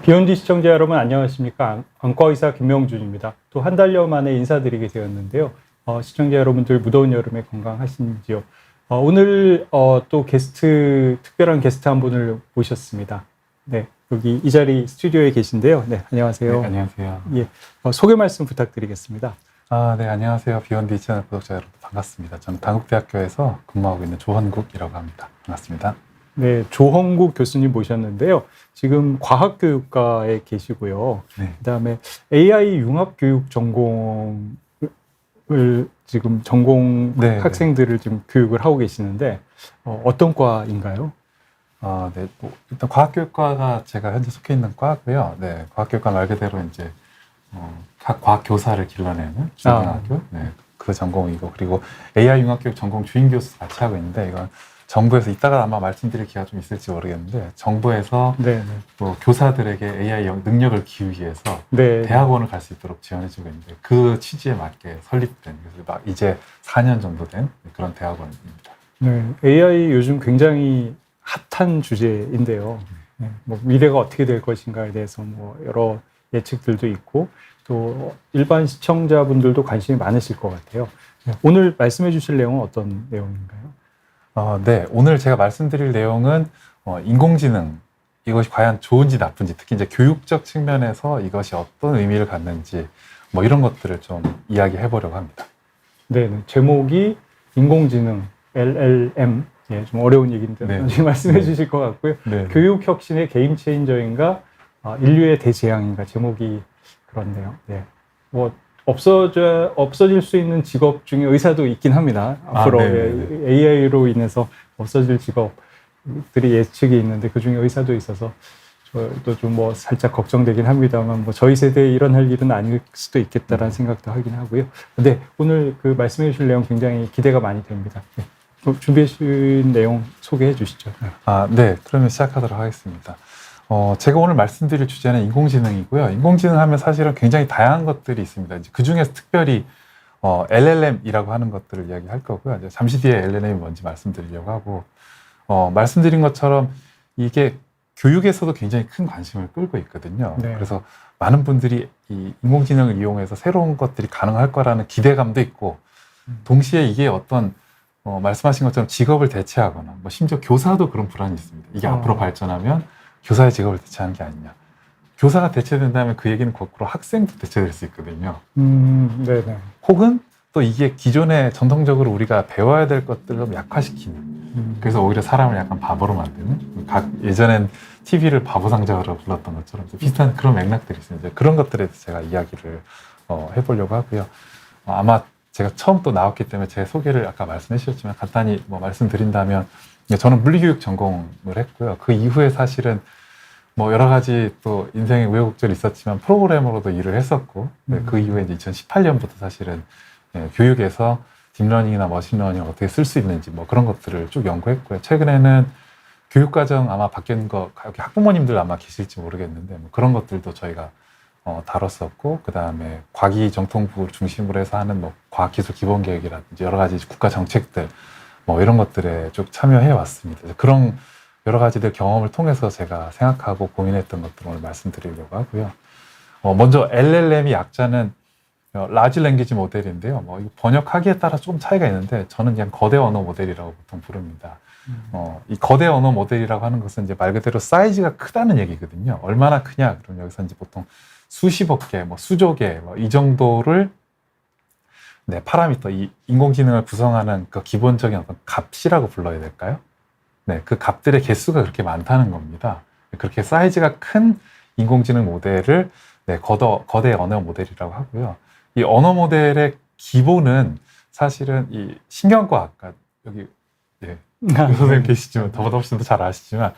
비욘디 시청자 여러분 안녕하십니까? 안과의사 김명준입니다. 또 한 달여 만에 인사드리게 되었는데요. 시청자 여러분들 무더운 여름에 건강하신지요? 오늘 또 특별한 게스트 한 분을 모셨습니다. 네, 여기 이 자리 스튜디오에 계신데요. 네, 안녕하세요. 네, 안녕하세요. 예, 소개 말씀 부탁드리겠습니다. 네, 안녕하세요. 비욘디 채널 구독자 여러분 반갑습니다. 저는 단국대학교에서 근무하고 있는 조헌국이라고 합니다. 반갑습니다. 네, 조헌국 교수님 모셨는데요. 지금 과학교육과에 계시고요. 네. 그다음에 AI 융합교육 전공을 지금 전공 네, 학생들을 지금 교육을 하고 계시는데 어떤 과인가요? 네, 일단 과학교육과가 제가 현재 속해 있는 과고요. 네, 과학교육과 말 그대로 이제 각 과학교사를 길러내는 중고등학교, 네, 그 전공이고, 그리고 AI 융합교육 전공 주임 교수 같이 하고 있는데, 이건 정부에서 이따가 아마 말씀드릴 기회가 좀 있을지 모르겠는데, 정부에서 또 교사들에게 AI 능력을 키우기 위해서 대학원을 갈 수 있도록 지원해주고 있는데, 그 취지에 맞게 설립된, 그래서 이제 4년 정도 된 그런 대학원입니다. 네, AI 요즘 굉장히 핫한 주제인데요. 네, 뭐 미래가 어떻게 될 것인가에 대해서 뭐 여러 예측들도 있고, 또 일반 시청자분들도 관심이 많으실 것 같아요. 네, 오늘 말씀해 주실 내용은 어떤 내용인가요? 네, 오늘 제가 말씀드릴 내용은 인공지능, 이것이 과연 좋은지 나쁜지, 특히 이제 교육적 측면에서 이것이 어떤 의미를 갖는지, 뭐 이런 것들을 좀 이야기해 보려고 합니다. 네, 제목이 인공지능, LLM, 예, 좀 어려운 얘기인데 나중에 말씀해 주실 것 같고요. 교육 혁신의 게임 체인저인가, 인류의 대재앙인가, 제목이 그렇네요. 네, 뭐 없어질 수 있는 직업 중에 의사도 있긴 합니다. 앞으로 AI로 인해서 없어질 직업들이 예측이 있는데 그 중에 의사도 있어서 저도 좀 뭐 살짝 걱정되긴 합니다만, 뭐 저희 세대에 일어날 일은 아닐 수도 있겠다라는 생각도 하긴 하고요. 근데 오늘 그 말씀해 주실 내용 굉장히 기대가 많이 됩니다. 네. 준비해 주신 내용 소개해 주시죠. 네, 그러면 시작하도록 하겠습니다. 제가 오늘 말씀드릴 주제는 인공지능이고요. 인공지능 하면 사실은 굉장히 다양한 것들이 있습니다. 이제 그 중에서 특별히 LLM이라고 하는 것들을 이야기할 거고요. 이제 잠시 뒤에 LLM이 뭔지 말씀드리려고 하고, 말씀드린 것처럼 이게 교육에서도 굉장히 큰 관심을 끌고 있거든요. 네. 그래서 많은 분들이 이 인공지능을 이용해서 새로운 것들이 가능할 거라는 기대감도 있고, 동시에 이게 어떤 말씀하신 것처럼 직업을 대체하거나, 뭐 심지어 교사도 그런 불안이 있습니다. 이게 앞으로 발전하면 교사의 직업을 대체하는 게 아니냐. 교사가 대체된다면 그 얘기는 거꾸로 학생도 대체될 수 있거든요. 네네. 혹은 또 이게 기존에 전통적으로 우리가 배워야 될 것들을 좀 약화시키는, 그래서 오히려 사람을 약간 바보로 만드는, 예전엔 TV를 바보상자로 불렀던 것처럼 비슷한 그런 맥락들이 있습니다. 그런 것들에 대해서 제가 이야기를 해보려고 하고요. 아마 제가 처음 또 나왔기 때문에 제 소개를 아까 말씀해 주셨지만 간단히 뭐 말씀드린다면, 저는 물리교육 전공을 했고요. 그 이후에 사실은 뭐 여러 가지 또 인생의 우여곡절이 있었지만 프로그래머로도 일을 했었고, 그 이후에 이제 2018년부터 사실은 교육에서 딥러닝이나 머신러닝을 어떻게 쓸 수 있는지 뭐 그런 것들을 쭉 연구했고요. 최근에는 교육과정 아마 바뀐 거, 여기 학부모님들 아마 계실지 모르겠는데 뭐 그런 것들도 저희가 다뤘었고, 그 다음에 과기정통부를 중심으로 해서 하는 뭐 과학기술 기본계획이라든지 여러 가지 국가 정책들 뭐 이런 것들에 쭉 참여해 왔습니다. 그런 여러 가지들 경험을 통해서 제가 생각하고 고민했던 것들을 오늘 말씀드리려고 하고요. 먼저 LLM이 약자는 라지 랭귀지 모델인데요. 뭐 이거 번역하기에 따라 조금 차이가 있는데 저는 그냥 거대 언어 모델이라고 보통 부릅니다. 이 거대 언어 모델이라고 하는 것은 이제 말 그대로 사이즈가 크다는 얘기거든요. 얼마나 크냐? 그럼 여기서 이제 보통 수십억 개, 뭐 수조 개, 뭐 이 정도를 파라미터, 이 인공지능을 구성하는 그 기본적인 어떤 값이라고 불러야 될까요? 네, 그 값들의 개수가 그렇게 많다는 겁니다. 그렇게 사이즈가 큰 인공지능 모델을 거대 언어 모델이라고 하고요. 이 언어 모델의 기본은 사실은 이 신경과학과, 여기 선생님 계시지만 저보다 훨씬 더 잘 아시지만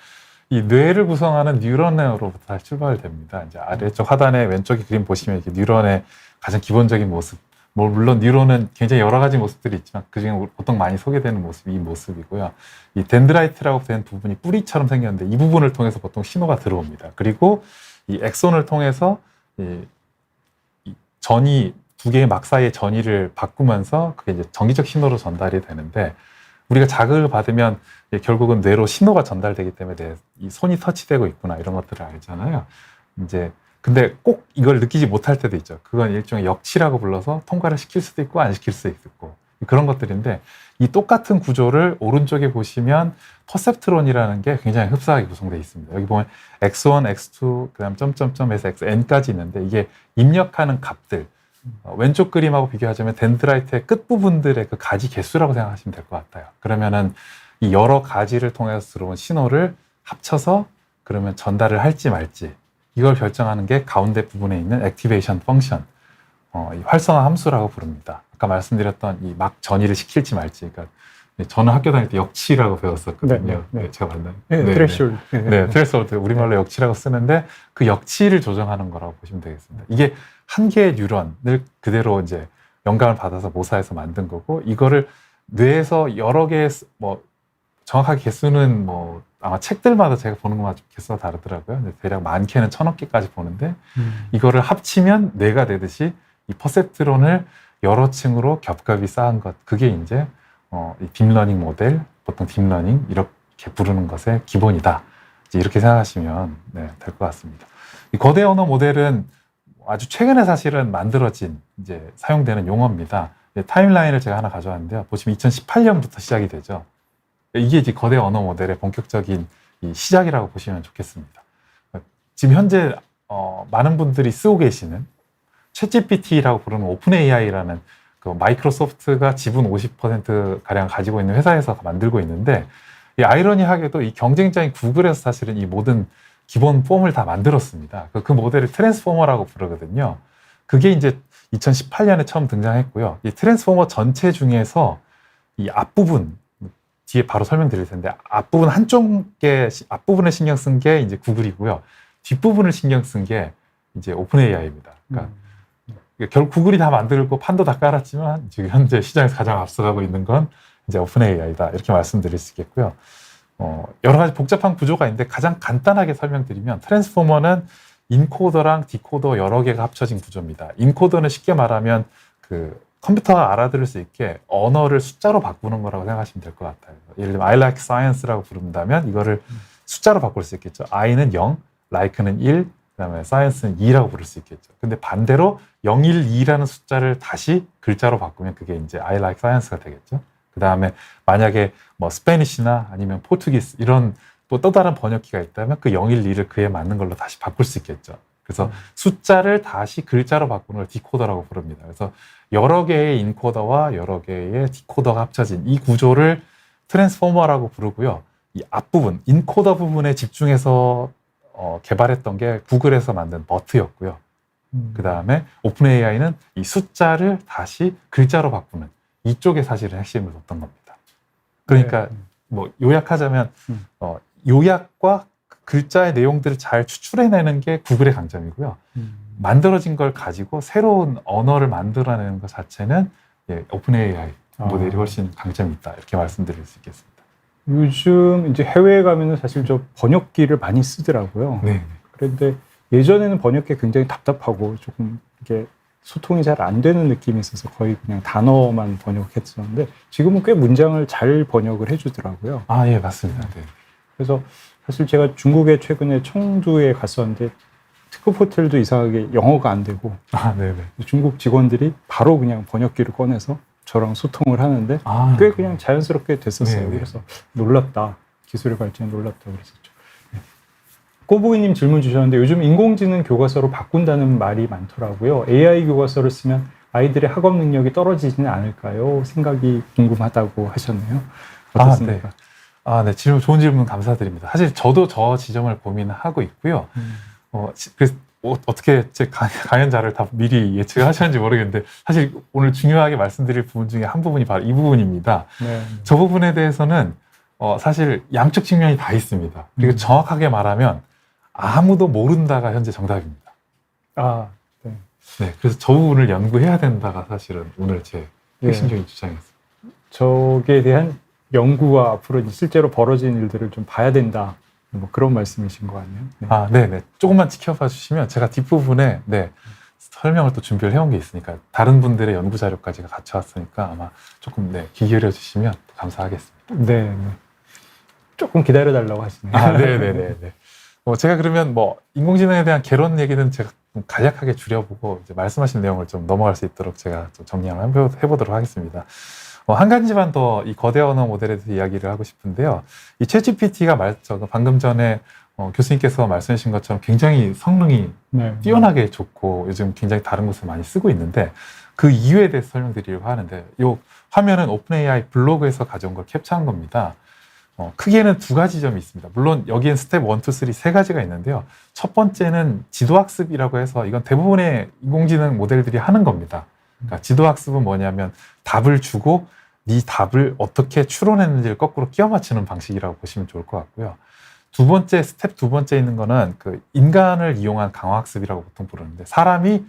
이 뇌를 구성하는 뉴런으로부터 출발됩니다. 이제 아래쪽 하단에 왼쪽에 그림 보시면 이렇게 뉴런의 가장 기본적인 모습, 물론 뉴런은 굉장히 여러 가지 모습들이 있지만 그중에 보통 많이 소개되는 모습이 이 모습이고요. 이 덴드라이트라고 된 부분이 뿌리처럼 생겼는데 이 부분을 통해서 보통 신호가 들어옵니다. 그리고 이 엑손을 통해서 이 전이 두 개의 막 사이의 전이를 바꾸면서 그게 이제 전기적 신호로 전달이 되는데, 우리가 자극을 받으면 결국은 뇌로 신호가 전달되기 때문에 이 손이 터치되고 있구나 이런 것들을 알잖아요. 이제 근데 꼭 이걸 느끼지 못할 때도 있죠. 그건 일종의 역치라고 불러서 통과를 시킬 수도 있고 안 시킬 수도 있고 그런 것들인데 이 똑같은 구조를 오른쪽에 보시면 퍼셉트론이라는 게 굉장히 흡사하게 구성되어 있습니다. 여기 보면 x1, x2, 그다음 점점점에서 xn까지 있는데 이게 입력하는 값들 왼쪽 그림하고 비교하자면 덴드라이트의 끝부분들의 그 가지 개수라고 생각하시면 될 것 같아요. 그러면은 이 여러 가지를 통해서 들어온 신호를 합쳐서 그러면 전달을 할지 말지 이걸 결정하는 게 가운데 부분에 있는 액티베이션 펑션, 이 활성화 함수라고 부릅니다. 아까 말씀드렸던 이 막 전이를 시킬지 말지. 그러니까 저는 학교 다닐 때 역치라고 배웠었거든요. 네. 제가 맞나요? 트레시홀드. 네, 트레시홀드. 우리말로 역치라고 쓰는데 그 역치를 조정하는 거라고 보시면 되겠습니다. 이게 한 개의 뉴런을 그대로 이제 영감을 받아서 모사해서 만든 거고 이거를 뇌에서 여러 개의 뭐 정확하게 개수는 뭐 아마 책들마다 제가 보는 것마다 개수가 다르더라고요. 근데 대략 10,000개는 1,000억 개까지 보는데 이거를 합치면 뇌가 되듯이 이 퍼셉트론을 여러 층으로 겹겹이 쌓은 것 그게 이제 이 딥러닝 모델 보통 딥러닝 이렇게 부르는 것의 기본이다. 이제 이렇게 생각하시면 될 것 같습니다. 이 거대 언어 모델은 아주 최근에 사실은 만들어진 이제 사용되는 용어입니다. 타임라인을 제가 하나 가져왔는데요. 보시면 2018년부터 시작이 되죠. 이게 이제 거대 언어 모델의 본격적인 이 시작이라고 보시면 좋겠습니다. 지금 현재 많은 분들이 쓰고 계시는 챗GPT라고 부르는 오픈 AI라는 그 마이크로소프트가 지분 50% 가량 가지고 있는 회사에서 만들고 있는데 이 아이러니하게도 이 경쟁자인 구글에서 사실은 이 모든 기본 폼을 다 만들었습니다. 그 모델을 트랜스포머라고 부르거든요. 그게 이제 2018년에 처음 등장했고요. 이 트랜스포머 전체 중에서 이 앞부분 뒤에 바로 설명드릴 텐데 앞부분 앞부분에 신경 쓴 게 이제 구글이고요. 뒷부분을 신경 쓴 게 이제 오픈 AI입니다. 그러니까 결국 구글이 다 만들고 판도 다 깔았지만 지금 현재 시장에서 가장 앞서가고 있는 건 이제 오픈 AI다 이렇게 말씀드릴 수 있겠고요. 여러 가지 복잡한 구조가 있는데 가장 간단하게 설명드리면 트랜스포머는 인코더랑 디코더 여러 개가 합쳐진 구조입니다. 인코더는 쉽게 말하면 그 컴퓨터가 알아들을 수 있게 언어를 숫자로 바꾸는 거라고 생각하시면 될 것 같아요. 예를 들면 I like science라고 부른다면 이거를 숫자로 바꿀 수 있겠죠. I는 0, like는 1, 그다음에 science는 2라고 부를 수 있겠죠. 근데 반대로 0, 1, 2라는 숫자를 다시 글자로 바꾸면 그게 이제 I like science가 되겠죠. 그다음에 만약에 뭐 스페니쉬나 아니면 포르투기스 이런 또 다른 번역기가 있다면 그 0, 1, 2를 그에 맞는 걸로 다시 바꿀 수 있겠죠. 그래서 숫자를 다시 글자로 바꾸는 걸 디코더라고 부릅니다. 그래서 여러 개의 인코더와 여러 개의 디코더가 합쳐진 이 구조를 트랜스포머라고 부르고요. 이 앞부분, 인코더 부분에 집중해서 개발했던 게 구글에서 만든 버트였고요. 그 다음에 오픈 AI는 이 숫자를 다시 글자로 바꾸는 이쪽에 사실은 핵심을 뒀던 겁니다. 그러니까 뭐 요약하자면 요약과 글자의 내용들을 잘 추출해내는 게 구글의 강점이고요. 만들어진 걸 가지고 새로운 언어를 만들어내는 것 자체는 오픈 AI 모델이 훨씬 강점이 있다 이렇게 말씀드릴 수 있겠습니다. 요즘 이제 해외에 가면은 사실 저 번역기를 많이 쓰더라고요. 네. 그런데 예전에는 번역기 굉장히 답답하고 조금 이게 소통이 잘 안 되는 느낌이 있어서 거의 그냥 단어만 번역했었는데 지금은 꽤 문장을 잘 번역을 해주더라고요. 아, 예, 맞습니다. 네. 그래서 사실 제가 중국에 최근에 청두에 갔었는데 특급 호텔도 이상하게 영어가 안 되고 네네. 중국 직원들이 바로 그냥 번역기를 꺼내서 저랑 소통을 하는데 꽤 그냥 자연스럽게 됐었어요. 네네. 그래서 놀랍다. 기술의 발전에 놀랍다 그랬었죠. 꼬부기님 질문 주셨는데 요즘 인공지능 교과서로 바꾼다는 말이 많더라고요. AI 교과서를 쓰면 아이들의 학업 능력이 떨어지지는 않을까요? 생각이 궁금하다고 하셨네요. 어떻습니까? 네. 질문, 좋은 질문 감사드립니다. 사실 저도 저 지점을 고민하고 있고요. 그래서 어떻게 제 강연자를 다 미리 예측을 하셨는지 모르겠는데 사실 오늘 중요하게 말씀드릴 부분 중에 한 부분이 바로 이 부분입니다. 네. 저 부분에 대해서는 사실 양쪽 측면이 다 있습니다. 그리고 정확하게 말하면 아무도 모른다가 현재 정답입니다. 네. 그래서 저 부분을 연구해야 된다가 사실은 오늘 제 핵심적인 주장이었습니다. 저기에 대한 연구와 앞으로 실제로 벌어진 일들을 좀 봐야 된다. 뭐 그런 말씀이신 것 같네요. 네. 네네. 조금만 지켜봐 주시면 제가 뒷부분에 설명을 또 준비를 해온 게 있으니까 다른 분들의 연구 자료까지 같이 왔으니까 아마 조금 귀 기울여 주시면 감사하겠습니다. 네. 조금 기다려 달라고 하시네요. 네네네. 제가 그러면 뭐 인공지능에 대한 개론 얘기는 제가 좀 간략하게 줄여보고 이제 말씀하신 내용을 좀 넘어갈 수 있도록 제가 좀 정리를 해보도록 하겠습니다. 한 가지만 더 이 거대 언어 모델에 대해서 이야기를 하고 싶은데요. 이 챗GPT가 방금 전에 교수님께서 말씀해 주신 것처럼 굉장히 성능이 네. 뛰어나게 좋고 요즘 굉장히 다른 곳에 많이 쓰고 있는데 그 이유에 대해서 설명드리려고 하는데 이 화면은 오픈AI 블로그에서 가져온 걸 캡처한 겁니다. 크게는 두 가지 점이 있습니다. 물론 여기엔 스텝 1, 2, 3 세 가지가 있는데요. 첫 번째는 지도학습이라고 해서 이건 대부분의 인공지능 모델들이 하는 겁니다. 그러니까 지도학습은 뭐냐면 답을 주고 네 답을 어떻게 추론했는지를 거꾸로 끼워 맞추는 방식이라고 보시면 좋을 것 같고요. 스텝 두 번째 있는 거는 그 인간을 이용한 강화학습이라고 보통 부르는데 사람이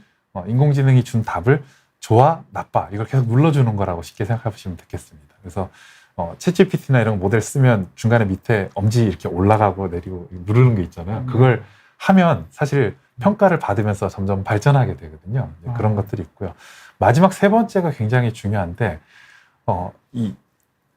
인공지능이 준 답을 좋아, 나빠 이걸 계속 눌러주는 거라고 쉽게 생각해 보시면 되겠습니다. 그래서 챗GPT나 이런 모델 쓰면 중간에 밑에 엄지 이렇게 올라가고 내리고 누르는 게 있잖아요. 그걸 하면 사실 평가를 받으면서 점점 발전하게 되거든요. 그런 것들이 있고요. 마지막 세 번째가 굉장히 중요한데 이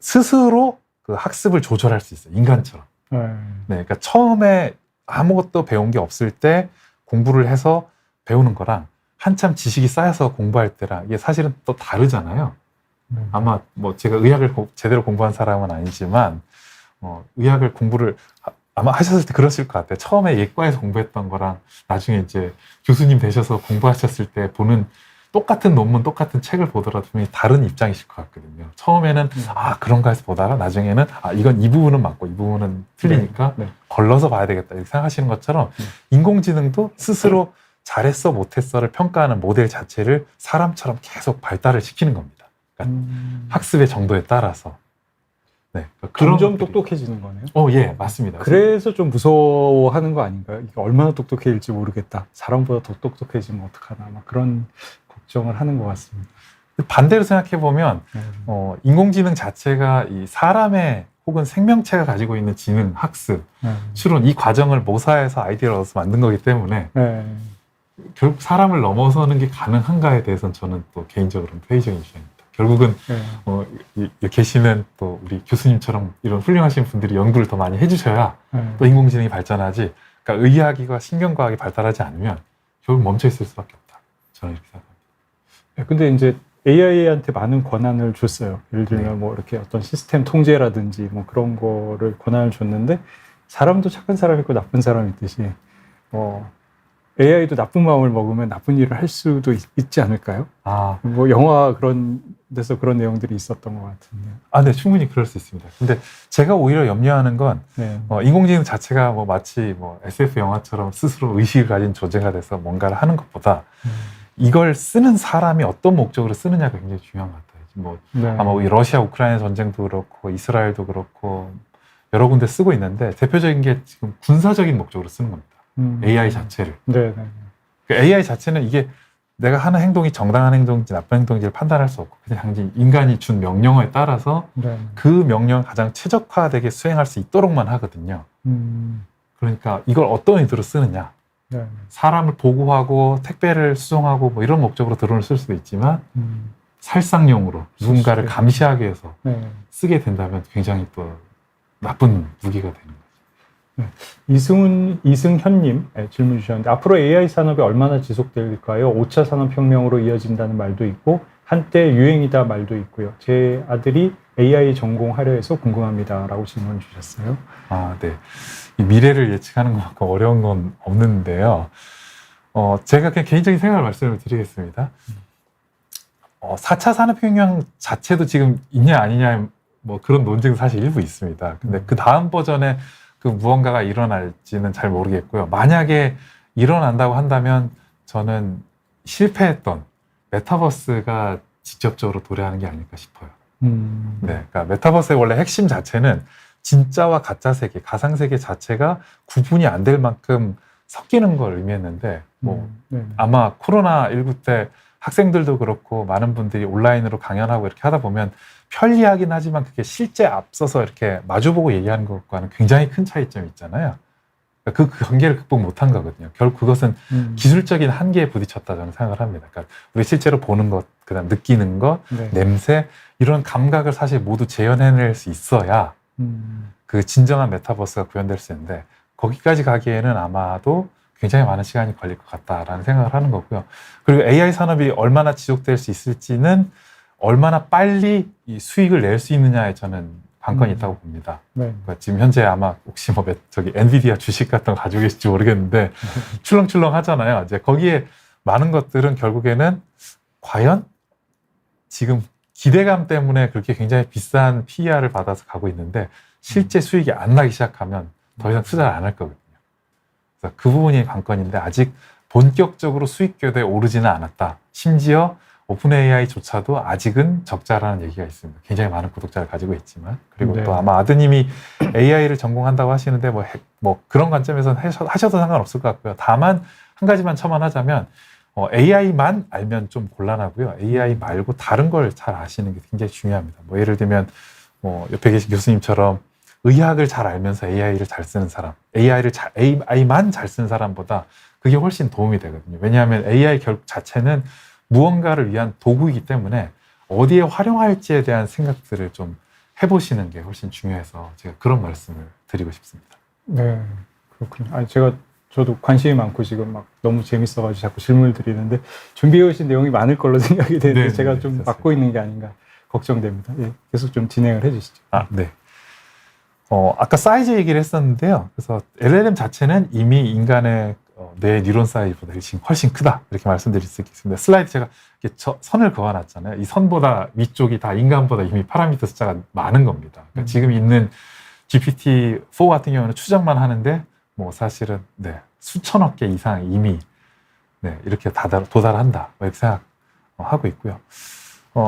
스스로 그 학습을 조절할 수 있어요. 인간처럼. 네, 그러니까 처음에 아무것도 배운 게 없을 때 공부를 해서 배우는 거랑 한참 지식이 쌓여서 공부할 때랑 이게 사실은 또 다르잖아요. 아마 뭐 제가 의학을 제대로 공부한 사람은 아니지만 의학을 공부를 아마 하셨을 때 그러실 것 같아요. 처음에 예과에서 공부했던 거랑 나중에 이제 교수님 되셔서 공부하셨을 때 보는 똑같은 논문, 똑같은 책을 보더라도 분명히 다른 입장이실 것 같거든요. 처음에는 그런가 해서 보다가 나중에는 이건 이 부분은 맞고 이 부분은 틀리니까 걸러서 봐야 되겠다 이렇게 생각하시는 것처럼 인공지능도 스스로 잘했어 못했어를 평가하는 모델 자체를 사람처럼 계속 발달을 시키는 겁니다. 그러니까 학습의 정도에 따라서 점점 똑똑해지는 거네요. 예, 맞습니다. 그래서 좀 무서워하는 거 아닌가요? 이게 얼마나 똑똑해질지 모르겠다. 사람보다 더 똑똑해지면 어떡하나 막 그런 걱정을 하는 것 같습니다. 반대로 생각해 보면 인공지능 자체가 이 사람의 혹은 생명체가 가지고 있는 지능, 학습, 추론 이 과정을 모사해서 아이디어를 얻어서 만든 거기 때문에 결국 사람을 넘어서는 게 가능한가에 대해서는 저는 또 개인적으로는 회의적인 주장입니다. 결국은 계시는 또 우리 교수님처럼 이런 훌륭하신 분들이 연구를 더 많이 해주셔야 또 인공지능이 발전하지. 그러니까 의학과 신경과학이 발달하지 않으면 결국 멈춰 있을 수밖에 없다. 저는 이렇게 생각합니다. 근데 이제 AI한테 많은 권한을 줬어요. 예를 들면 뭐 이렇게 어떤 시스템 통제라든지 뭐 그런 거를 권한을 줬는데 사람도 착한 사람이 있고 나쁜 사람이 있듯이 AI도 나쁜 마음을 먹으면 나쁜 일을 할 수도 있지 않을까요? 뭐 영화 그런 데서 그런 내용들이 있었던 것 같은데. 네, 충분히 그럴 수 있습니다. 근데 제가 오히려 염려하는 건 인공지능 자체가 뭐 마치 뭐 SF 영화처럼 스스로 의식을 가진 존재가 돼서 뭔가를 하는 것보다 이걸 쓰는 사람이 어떤 목적으로 쓰느냐가 굉장히 중요한 것 같아요. 아마 러시아 우크라이나 전쟁도 그렇고 이스라엘도 그렇고 여러 군데 쓰고 있는데 대표적인 게 지금 군사적인 목적으로 쓰는 겁니다. AI 자체를. 그러니까 AI 자체는 이게 내가 하는 행동이 정당한 행동인지 나쁜 행동인지를 판단할 수 없고 그냥 인간이 준 명령어에 따라서 그 명령을 가장 최적화되게 수행할 수 있도록만 하거든요. 그러니까 이걸 어떤 의도로 쓰느냐. 사람을 보호하고 택배를 수송하고 뭐 이런 목적으로 드론을 쓸 수도 있지만 살상용으로 누군가를 감시하기 위해서 쓰게 된다면 굉장히 또 나쁜 무기가 되는 거죠. 이승현님 질문 주셨는데 앞으로 AI 산업이 얼마나 지속될까요? 5차 산업혁명으로 이어진다는 말도 있고 한때 유행이다 말도 있고요. 제 아들이 AI 전공하려 해서 궁금합니다 라고 질문 주셨어요. 네. 이 미래를 예측하는 것만큼 어려운 건 없는데요. 제가 그냥 개인적인 생각을 말씀을 드리겠습니다. 4차 산업혁명 자체도 지금 있냐 아니냐 뭐 그런 논쟁도 사실 일부 있습니다. 근데 그 다음 버전에 그 무언가가 일어날지는 잘 모르겠고요. 만약에 일어난다고 한다면 저는 실패했던 메타버스가 직접적으로 도래하는 게 아닐까 싶어요. 그러니까 메타버스의 원래 핵심 자체는 진짜와 가짜 세계, 가상 세계 자체가 구분이 안 될 만큼 섞이는 걸 의미했는데 아마 코로나19 때 학생들도 그렇고 많은 분들이 온라인으로 강연하고 이렇게 하다 보면 편리하긴 하지만 그게 실제 앞서서 이렇게 마주보고 얘기하는 것과는 굉장히 큰 차이점이 있잖아요. 그 관계를 극복 못한 거거든요. 결국 그것은 기술적인 한계에 부딪혔다 저는 생각을 합니다. 그러니까 우리 실제로 보는 것, 그다음 느끼는 것, 냄새 이런 감각을 사실 모두 재현해낼 수 있어야 그 진정한 메타버스가 구현될 수 있는데 거기까지 가기에는 아마도 굉장히 많은 시간이 걸릴 것 같다라는 생각을 하는 거고요. 그리고 AI 산업이 얼마나 지속될 수 있을지는 얼마나 빨리 이 수익을 낼 수 있느냐에 저는 관건이 있다고 봅니다. 네. 그러니까 지금 현재 아마 혹시 뭐 저기 엔비디아 주식 같은 거 가지고 계실지 모르겠는데 출렁출렁 하잖아요. 이제 거기에 많은 것들은 결국에는 과연 지금 기대감 때문에 그렇게 굉장히 비싼 PER을 받아서 가고 있는데 실제 수익이 안 나기 시작하면 더 이상 투자를 안 할 거거든요. 그래서 그 부분이 관건인데 아직 본격적으로 수익 궤도에 오르지는 않았다. 심지어 오픈 AI조차도 아직은 적자라는 얘기가 있습니다. 굉장히 많은 구독자를 가지고 있지만. 그리고 네. 또 아마 아드님이 AI를 전공한다고 하시는데 뭐 그런 관점에서 하셔도 상관없을 것 같고요. 다만 한 가지만 첨언하자면 AI만 알면 좀 곤란하고요. AI 말고 다른 걸 잘 아시는 게 굉장히 중요합니다. 뭐 예를 들면 뭐 옆에 계신 교수님처럼 의학을 잘 알면서 AI를 잘 쓰는 사람, AI만 잘 쓰는 사람보다 그게 훨씬 도움이 되거든요. 왜냐하면 AI 결국 자체는 무언가를 위한 도구이기 때문에 어디에 활용할지에 대한 생각들을 좀 해보시는 게 훨씬 중요해서 제가 그런 말씀을 드리고 싶습니다. 네, 그렇군요. 아니, 저도 관심이 많고 지금 막 너무 재밌어가지고 자꾸 질문을 드리는데 준비해 오신 내용이 많을 걸로 생각이 되는데 제가 좀 막고 있는 게 아닌가 걱정됩니다. 예, 계속 좀 진행을 해주시죠. 네. 아까 사이즈 얘기를 했었는데요. 그래서 LLM 자체는 이미 인간의 뇌 뉴런 사이즈보다 훨씬 크다. 이렇게 말씀드릴 수 있겠습니다. 슬라이드 제가 이렇게 선을 그어놨잖아요. 이 선보다 위쪽이 다 인간보다 이미 파라미터 숫자가 많은 겁니다. 그러니까 지금 있는 GPT-4 같은 경우는 추정만 하는데 뭐 사실은 수천억 개 이상 이미 이렇게 도달한다. 이렇게 생각하고 있고요.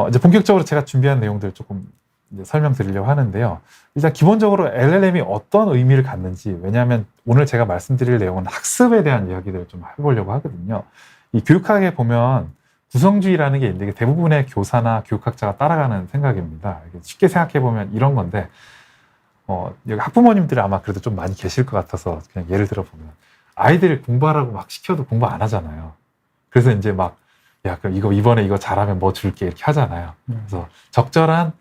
이제 본격적으로 제가 준비한 내용들 조금 이제 설명드리려고 하는데요. 일단 기본적으로 LLM이 어떤 의미를 갖는지, 왜냐하면 오늘 제가 말씀드릴 내용은 학습에 대한 이야기들을 좀 해보려고 하거든요. 이 교육학에 보면 구성주의라는 게 있는데 이게 대부분의 교사나 교육학자가 따라가는 생각입니다. 쉽게 생각해보면 이런 건데 여기 학부모님들이 아마 그래도 좀 많이 계실 것 같아서 그냥 예를 들어보면 아이들을 공부하라고 막 시켜도 공부 안 하잖아요. 그래서 이제 막 야, 그럼 이번에 이거 잘하면 뭐 줄게 이렇게 하잖아요. 그래서 적절한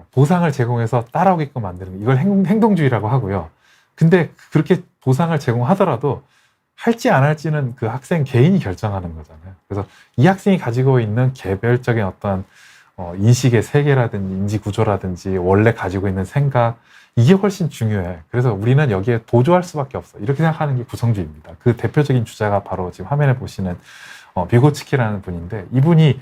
보상을 제공해서 따라오게끔 만드는 거, 이걸 행동주의라고 하고요. 근데 그렇게 보상을 제공하더라도 할지 안 할지는 그 학생 개인이 결정하는 거잖아요. 그래서 이 학생이 가지고 있는 개별적인 어떤 인식의 세계라든지 인지 구조라든지 원래 가지고 있는 생각, 이게 훨씬 중요해. 그래서 우리는 여기에 도주할 수밖에 없어. 이렇게 생각하는 게 구성주의입니다. 그 대표적인 주자가 바로 지금 화면에 보시는 비고츠키라는 분인데, 이분이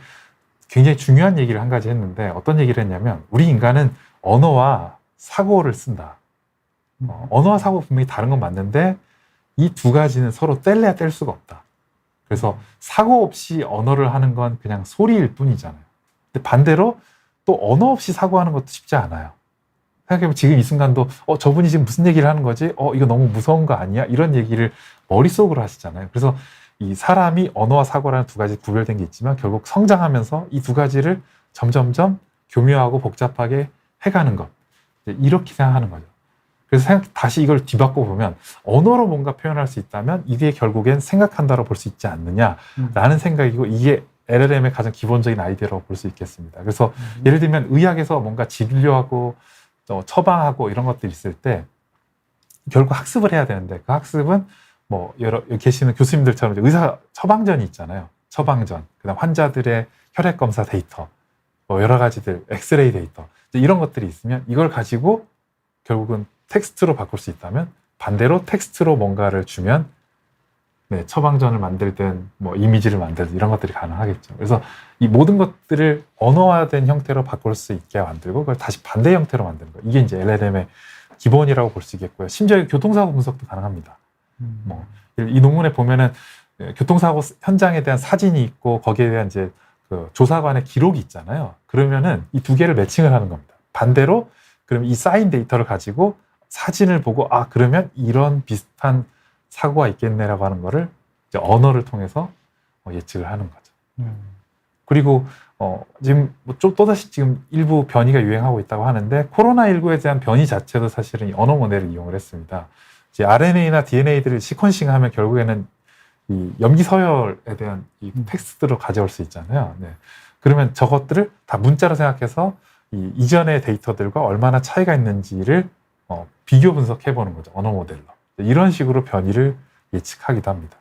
굉장히 중요한 얘기를 한 가지 했는데 어떤 얘기를 했냐면 우리 인간은 언어와 사고를 쓴다. 언어와 사고 분명히 다른 건 맞는데 이 두 가지는 서로 뗄래야 뗄 수가 없다. 그래서 사고 없이 언어를 하는 건 그냥 소리일 뿐이잖아요. 근데 반대로 또 언어 없이 사고하는 것도 쉽지 않아요. 생각해보면 지금 이 순간도 저분이 지금 무슨 얘기를 하는 거지? 이거 너무 무서운 거 아니야? 이런 얘기를 머릿속으로 하시잖아요. 그래서 이 사람이 언어와 사고라는 두 가지 구별된 게 있지만 결국 성장하면서 이 두 가지를 점점점 교묘하고 복잡하게 해가는 것, 이렇게 생각하는 거죠. 그래서 다시 이걸 뒤바꿔 보면 언어로 뭔가 표현할 수 있다면 이게 결국엔 생각한다로 볼 수 있지 않느냐라는 생각이고, 이게 LLM의 가장 기본적인 아이디어라고 볼 수 있겠습니다. 그래서 예를 들면 의학에서 뭔가 진료하고 처방하고 이런 것들이 있을 때 결국 학습을 해야 되는데, 그 학습은 뭐 여기 계시는 교수님들처럼 의사 처방전이 있잖아요. 처방전, 그다음 환자들의 혈액 검사 데이터, 뭐 여러 가지들, 엑스레이 데이터, 이런 것들이 있으면 이걸 가지고 결국은 텍스트로 바꿀 수 있다면, 반대로 텍스트로 뭔가를 주면 처방전을 만들든 뭐 이미지를 만들든 이런 것들이 가능하겠죠. 그래서 이 모든 것들을 언어화된 형태로 바꿀 수 있게 만들고 그걸 다시 반대 형태로 만드는 거, 이게 이제 LLM의 기본이라고 볼 수 있겠고요. 심지어 교통사고 분석도 가능합니다. 뭐 이 논문에 보면은 교통사고 현장에 대한 사진이 있고 거기에 대한 이제 그 조사관의 기록이 있잖아요. 그러면은 이 두 개를 매칭을 하는 겁니다. 반대로 그럼 이 쌓인 데이터를 가지고 사진을 보고 그러면 이런 비슷한 사고가 있겠네라고 하는 거를 이제 언어를 통해서 예측을 하는 거죠. 그리고 지금 또다시 지금 일부 변이가 유행하고 있다고 하는데, 코로나19에 대한 변이 자체도 사실은 이 언어 모델을 이용을 했습니다. 이제 RNA나 DNA들을 시퀀싱하면 결국에는 이 염기 서열에 대한 이 텍스트로 가져올 수 있잖아요. 그러면 저것들을 다 문자로 생각해서 이전의 데이터들과 얼마나 차이가 있는지를 비교 분석해 보는 거죠. 언어 모델로. 이런 식으로 변이를 예측하기도 합니다.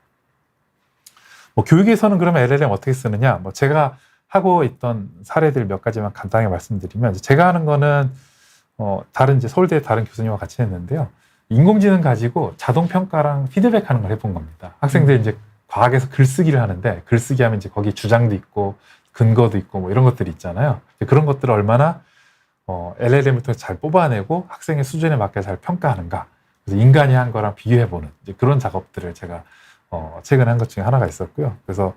뭐 교육에서는 그러면 LLM 어떻게 쓰느냐? 뭐 제가 하고 있던 사례들 몇 가지만 간단하게 말씀드리면, 제가 하는 거는 다른 이제 서울대 다른 교수님과 같이 했는데요. 인공지능 가지고 자동 평가랑 피드백하는 걸 해본 겁니다. 학생들이 이제 과학에서 글쓰기를 하는데, 글쓰기 하면 이제 거기 주장도 있고 근거도 있고 뭐 이런 것들이 있잖아요. 그런 것들을 얼마나 LLM을 통해서 잘 뽑아내고 학생의 수준에 맞게 잘 평가하는가. 그래서 인간이 한 거랑 비교해보는 이제 그런 작업들을 제가 최근에 한 것 중에 하나가 있었고요. 그래서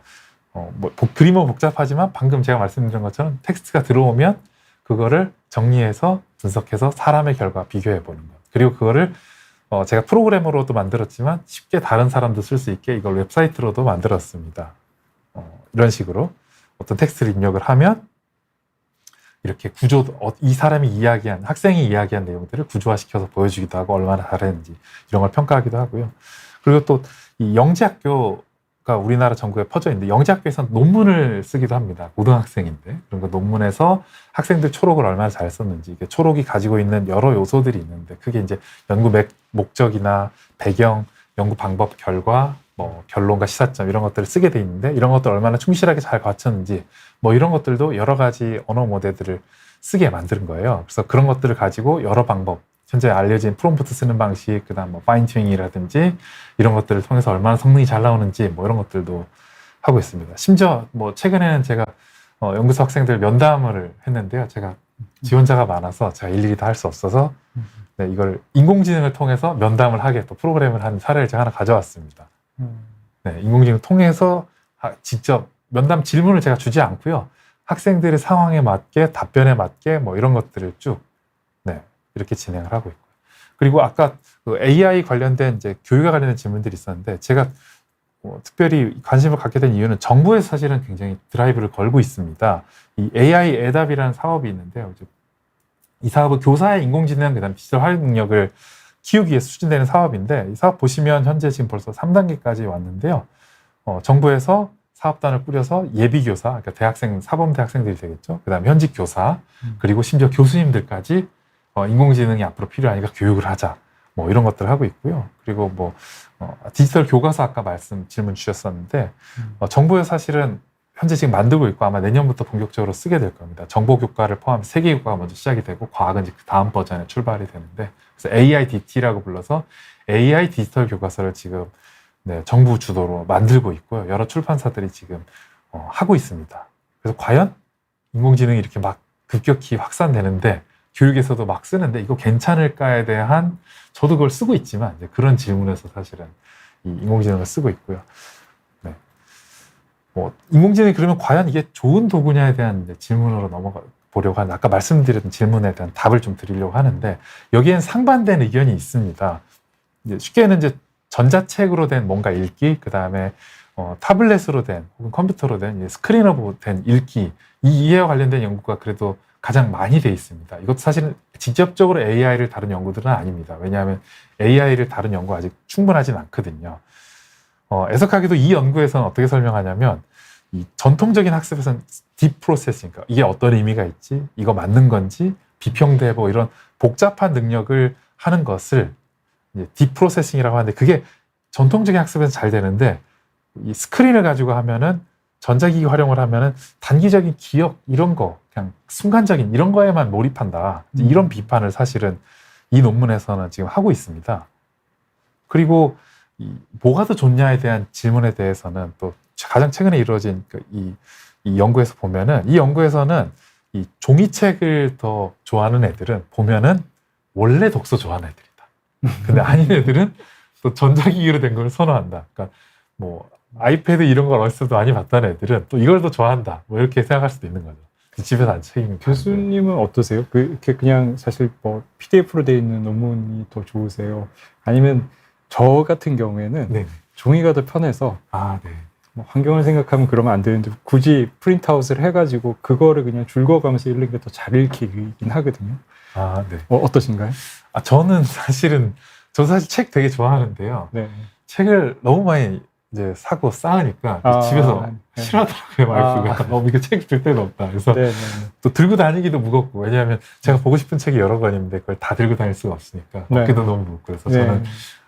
뭐 그림은 복잡하지만 방금 제가 말씀드린 것처럼 텍스트가 들어오면 그거를 정리해서 분석해서 사람의 결과 비교해보는 것. 그리고 그거를 제가 프로그램으로도 만들었지만 쉽게 다른 사람도 쓸 수 있게 이걸 웹사이트로도 만들었습니다. 이런 식으로 어떤 텍스트를 입력을 하면 이렇게 이 사람이 이야기한, 학생이 이야기한 내용들을 구조화시켜서 보여주기도 하고 얼마나 잘했는지 이런 걸 평가하기도 하고요. 그리고 또 이 영재학교가 우리나라 전국에 퍼져 있는데, 영재학교에서는 논문을 쓰기도 합니다. 고등학생인데. 그런 거 논문에서 학생들 초록을 얼마나 잘 썼는지, 이게 초록이 가지고 있는 여러 요소들이 있는데, 그게 이제 연구 목적이나 배경, 연구 방법, 결과, 뭐 결론과 시사점 이런 것들을 쓰게 돼 있는데, 이런 것들 얼마나 충실하게 잘 갖췄는지 뭐 이런 것들도 여러 가지 언어 모델들을 쓰게 만드는 거예요. 그래서 그런 것들을 가지고 여러 방법, 현재 알려진 프롬프트 쓰는 방식, 그다음 뭐 파인 튜닝이라든지 이런 것들을 통해서 얼마나 성능이 잘 나오는지 뭐 이런 것들도 하고 있습니다. 심지어 뭐 최근에는 제가 연구소 학생들 면담을 했는데요. 제가 지원자가 많아서 제가 일일이 다 할 수 없어서 네, 이걸 인공지능을 통해서 면담을 하게 또 프로그램을 한 사례를 제가 하나 가져왔습니다. 네, 인공지능을 통해서 직접 면담 질문을 제가 주지 않고요. 학생들의 상황에 맞게, 답변에 맞게 뭐 이런 것들을 쭉 이렇게 진행을 하고 있고요. 그리고 아까 그 AI 관련된 이제 교육에 관련된 질문들이 있었는데, 제가 특별히 관심을 갖게 된 이유는 정부에서 사실은 굉장히 드라이브를 걸고 있습니다. 이 AI 애답이라는 사업이 있는데요. 이 사업은 교사의 인공지능, 그다음 디지털 활용 능력을 키우기 위해서 추진되는 사업인데, 이 사업 보시면 현재 지금 벌써 3단계까지 왔는데요. 정부에서 사업단을 꾸려서 예비교사, 그러니까 대학생, 사범대 학생들이 되겠죠. 그다음에 현직 교사, 그리고 심지어 교수님들까지 인공지능이 앞으로 필요하니까 교육을 하자. 뭐 이런 것들을 하고 있고요. 그리고 뭐 디지털 교과서 아까 질문 주셨었는데, 정부에서 사실은 현재 지금 만들고 있고 아마 내년부터 본격적으로 쓰게 될 겁니다. 정보교과를 포함해서 세계교과가 먼저 시작이 되고 과학은 이제 그 다음 버전에 출발이 되는데, 그래서 AIDT라고 불러서 AI 디지털 교과서를 지금 정부 주도로 만들고 있고요. 여러 출판사들이 지금 하고 있습니다. 그래서 과연 인공지능이 이렇게 막 급격히 확산되는데, 교육에서도 막 쓰는데 이거 괜찮을까에 대한, 저도 그걸 쓰고 있지만 이제 그런 질문에서 사실은 이 인공지능을 쓰고 있고요. 네. 뭐 인공지능이 그러면 과연 이게 좋은 도구냐에 대한 이제 질문으로 넘어가 보려고 하는, 아까 말씀드렸던 질문에 대한 답을 좀 드리려고 하는데, 여기엔 상반된 의견이 있습니다. 이제 쉽게는 이제 전자책으로 된 뭔가 읽기, 그 다음에 타블렛으로 된 혹은 컴퓨터로 된 스크린으로 된 읽기, 이 이해와 관련된 연구가 그래도 가장 많이 돼 있습니다. 이것도 사실은 직접적으로 AI를 다룬 연구들은 아닙니다. 왜냐하면 AI를 다룬 연구가 아직 충분하진 않거든요. 애석하게도 이 연구에서는 어떻게 설명하냐면, 이 전통적인 학습에서는 딥 프로세싱, 그러니까 이게 어떤 의미가 있지, 이거 맞는 건지, 비평대보 이런 복잡한 능력을 하는 것을 이제 딥 프로세싱이라고 하는데, 그게 전통적인 학습에서 잘 되는데, 이 스크린을 가지고 하면은, 전자기기 활용을 하면은 단기적인 기억 이런 거, 그냥 순간적인 이런 거에만 몰입한다. 이런 비판을 사실은 이 논문에서는 지금 하고 있습니다. 그리고 뭐가 더 좋냐에 대한 질문에 대해서는 또 가장 최근에 이루어진 이 연구에서 보면은, 이 연구에서는 이 종이책을 더 좋아하는 애들은 보면은 원래 독서 좋아하는 애들이다. 근데 아닌 애들은 또 전자기기로 된 걸 선호한다. 그러니까 뭐 아이패드 이런 걸 어렸을 때 많이 봤다는 애들은 또 이걸 더 좋아한다. 뭐 이렇게 생각할 수도 있는 거죠. 집에서 안 책임이. 교수님은 어떠세요? 이렇게 그냥 사실 뭐 PDF로 되어 있는 논문이 더 좋으세요? 아니면 저 같은 경우에는 네. 종이가 더 편해서 네. 뭐 환경을 생각하면 그러면 안 되는데, 굳이 프린트아웃을 해가지고 그거를 그냥 줄거가면서 읽는 게 더 잘 읽히긴 하거든요. 네. 어떠신가요? 저는 사실 책 되게 좋아하는데요. 네. 책을 너무 많이 이제 사고 쌓으니까 집에서 싫어하더라고요, 와이프가. 너무 이게 책 줄 데가 없다. 그래서 또 들고 다니기도 무겁고, 왜냐하면 제가 보고 싶은 책이 여러 권인데 그걸 다 들고 다닐 수가 없으니까 어깨도 너무 무겁고, 그래서 저는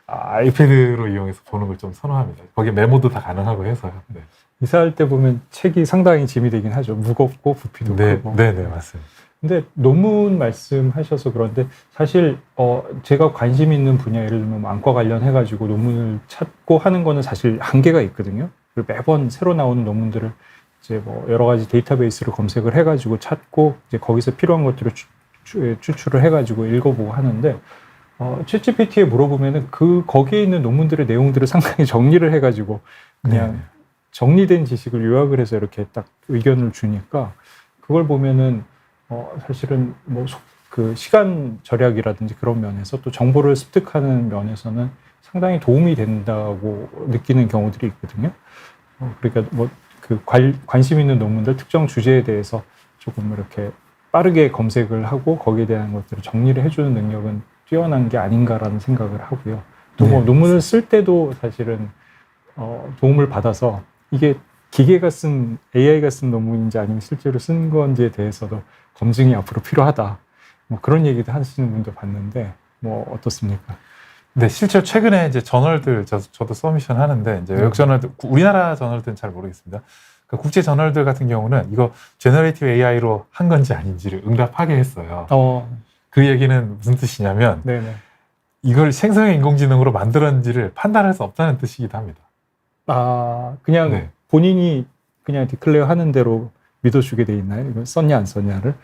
아이패드로 이용해서 보는 걸 좀 선호합니다. 거기에 메모도 다 가능하고 해서요. 네. 이사할 때 보면 책이 상당히 짐이 되긴 하죠. 무겁고 부피도 네, 크고. 네, 맞습니다. 근데 논문 말씀하셔서 그런데 사실 제가 관심 있는 분야 예를 들면 뭐 안과 관련해가지고 논문을 찾고 하는 거는 사실 한계가 있거든요. 그리고 매번 새로 나오는 논문들을 이제 뭐 여러 가지 데이터베이스로 검색을 해가지고 찾고 이제 거기서 필요한 것들을 추출을 해가지고 읽어보고 하는데 챗GPT에 물어보면은 거기에 있는 논문들의 내용들을 상당히 정리를 해가지고 그냥 네. 정리된 지식을 요약을 해서 이렇게 딱 의견을 주니까 그걸 보면은 사실은 뭐 그 시간 절약이라든지 그런 면에서 또 정보를 습득하는 면에서는 상당히 도움이 된다고 느끼는 경우들이 있거든요. 그러니까 뭐 그 관심 있는 논문들 특정 주제에 대해서 조금 이렇게 빠르게 검색을 하고 거기에 대한 것들을 정리를 해주는 능력은 뛰어난 게 아닌가라는 생각을 하고요. 또 뭐 네, 논문을 쓸 때도 사실은 도움을 받아서 이게 기계가 쓴 AI가 쓴 논문인지 아니면 실제로 쓴 건지에 대해서도 검증이 앞으로 필요하다. 뭐 그런 얘기도 하시는 분도 봤는데 뭐 어떻습니까? 네, 실제로 최근에 이제 저널들 저도 서미션 하는데 이제 외국 저널들 우리나라 저널들은 잘 모르겠습니다. 그 국제 저널들 같은 경우는 이거 제너레이티브 AI로 한 건지 아닌지를 응답하게 했어요. 그 얘기는 무슨 뜻이냐면 네네. 이걸 생성형 인공지능으로 만들었는지를 판단할 수 없다는 뜻이기도 합니다. 그냥 네. 본인이 그냥 디클레어 하는 대로 믿어주게 돼 있나요? 이걸 썼냐 안 썼냐를?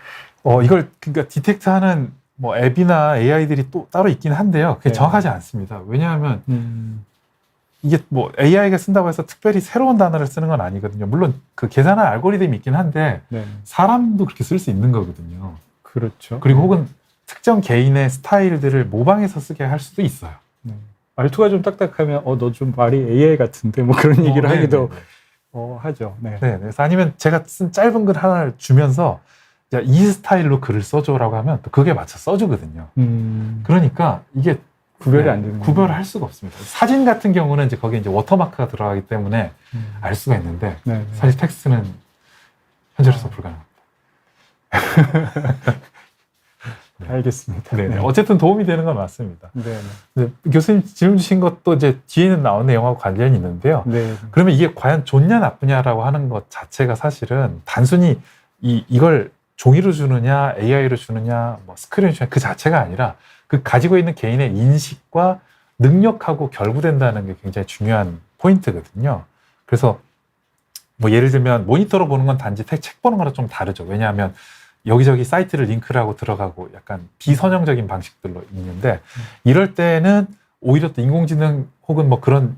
이걸 그러니까 디텍트하는 뭐 앱이나 AI들이 또 따로 있긴 한데요. 그게 네. 정확하지 않습니다. 왜냐하면 이게 뭐 AI가 쓴다고 해서 특별히 새로운 단어를 쓰는 건 아니거든요. 물론 그 계산한 알고리즘이 있긴 한데 네. 사람도 그렇게 쓸 수 있는 거거든요. 그렇죠. 그리고 혹은 특정 개인의 스타일들을 모방해서 쓰게 할 수도 있어요. 네. 말투가 좀 딱딱하면 너 좀 말이 AI 같은데 뭐 그런 얘기를 네, 하기도 네. 하죠. 네. 네. 그래서 아니면 제가 쓴 짧은 글 하나를 주면서 야, 이 스타일로 글을 써줘라고 하면 또 그게 맞춰 써주거든요. 그러니까 이게 구별이 안 되는 구별을 할 수가 없습니다. 사진 같은 경우는 이제 거기에 이제 워터마크가 들어가기 때문에 알 수가 있는데 네. 사실 텍스트는 현재로서 불가능합니다. 네. 알겠습니다. 네. 어쨌든 도움이 되는 건 맞습니다. 네. 네. 교수님 질문 주신 것도 이제 뒤에는 나오는 내용하고 관련이 있는데요. 네. 그러면 이게 과연 좋냐 나쁘냐라고 하는 것 자체가 사실은 단순히 이걸 종이로 주느냐 AI로 주느냐 뭐 스크린으로 주느냐 그 자체가 아니라 그 가지고 있는 개인의 인식과 능력하고 결부된다는 게 굉장히 중요한 포인트거든요. 그래서 뭐 예를 들면 모니터로 보는 건 단지 책 보는 거랑 좀 다르죠. 왜냐하면 여기저기 사이트를 링크를 하고 들어가고 약간 비선형적인 방식들로 있는데 이럴 때는 오히려 또 인공지능 혹은 뭐 그런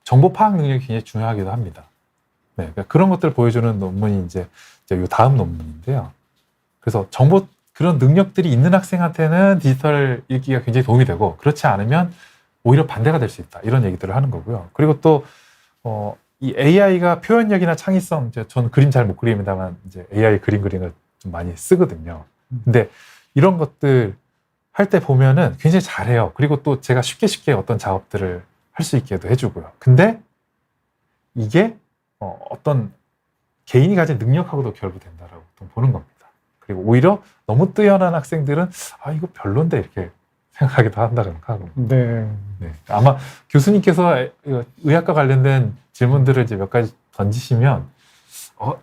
정보 파악 능력이 굉장히 중요하기도 합니다. 네, 그러니까 그런 것들을 보여주는 논문이 이제 요 다음 논문인데요. 그래서 그런 능력들이 있는 학생한테는 디지털 읽기가 굉장히 도움이 되고 그렇지 않으면 오히려 반대가 될 수 있다. 이런 얘기들을 하는 거고요. 그리고 또 이 AI가 표현력이나 창의성, 저는 그림 잘 못 그립니다만 이제 AI 그림 그리는 걸 좀 많이 쓰거든요. 근데 이런 것들 할 때 보면은 굉장히 잘해요. 그리고 또 제가 쉽게 어떤 작업들을 할 수 있게도 해주고요. 근데 이게 어떤 개인이 가진 능력하고도 결부된다라고 보는 겁니다. 그리고 오히려 너무 뛰어난 학생들은 이거 별론데 이렇게 생각하기도 한다고 하고. 네. 네. 아마 교수님께서 의학과 관련된 질문들을 이제 몇 가지 던지시면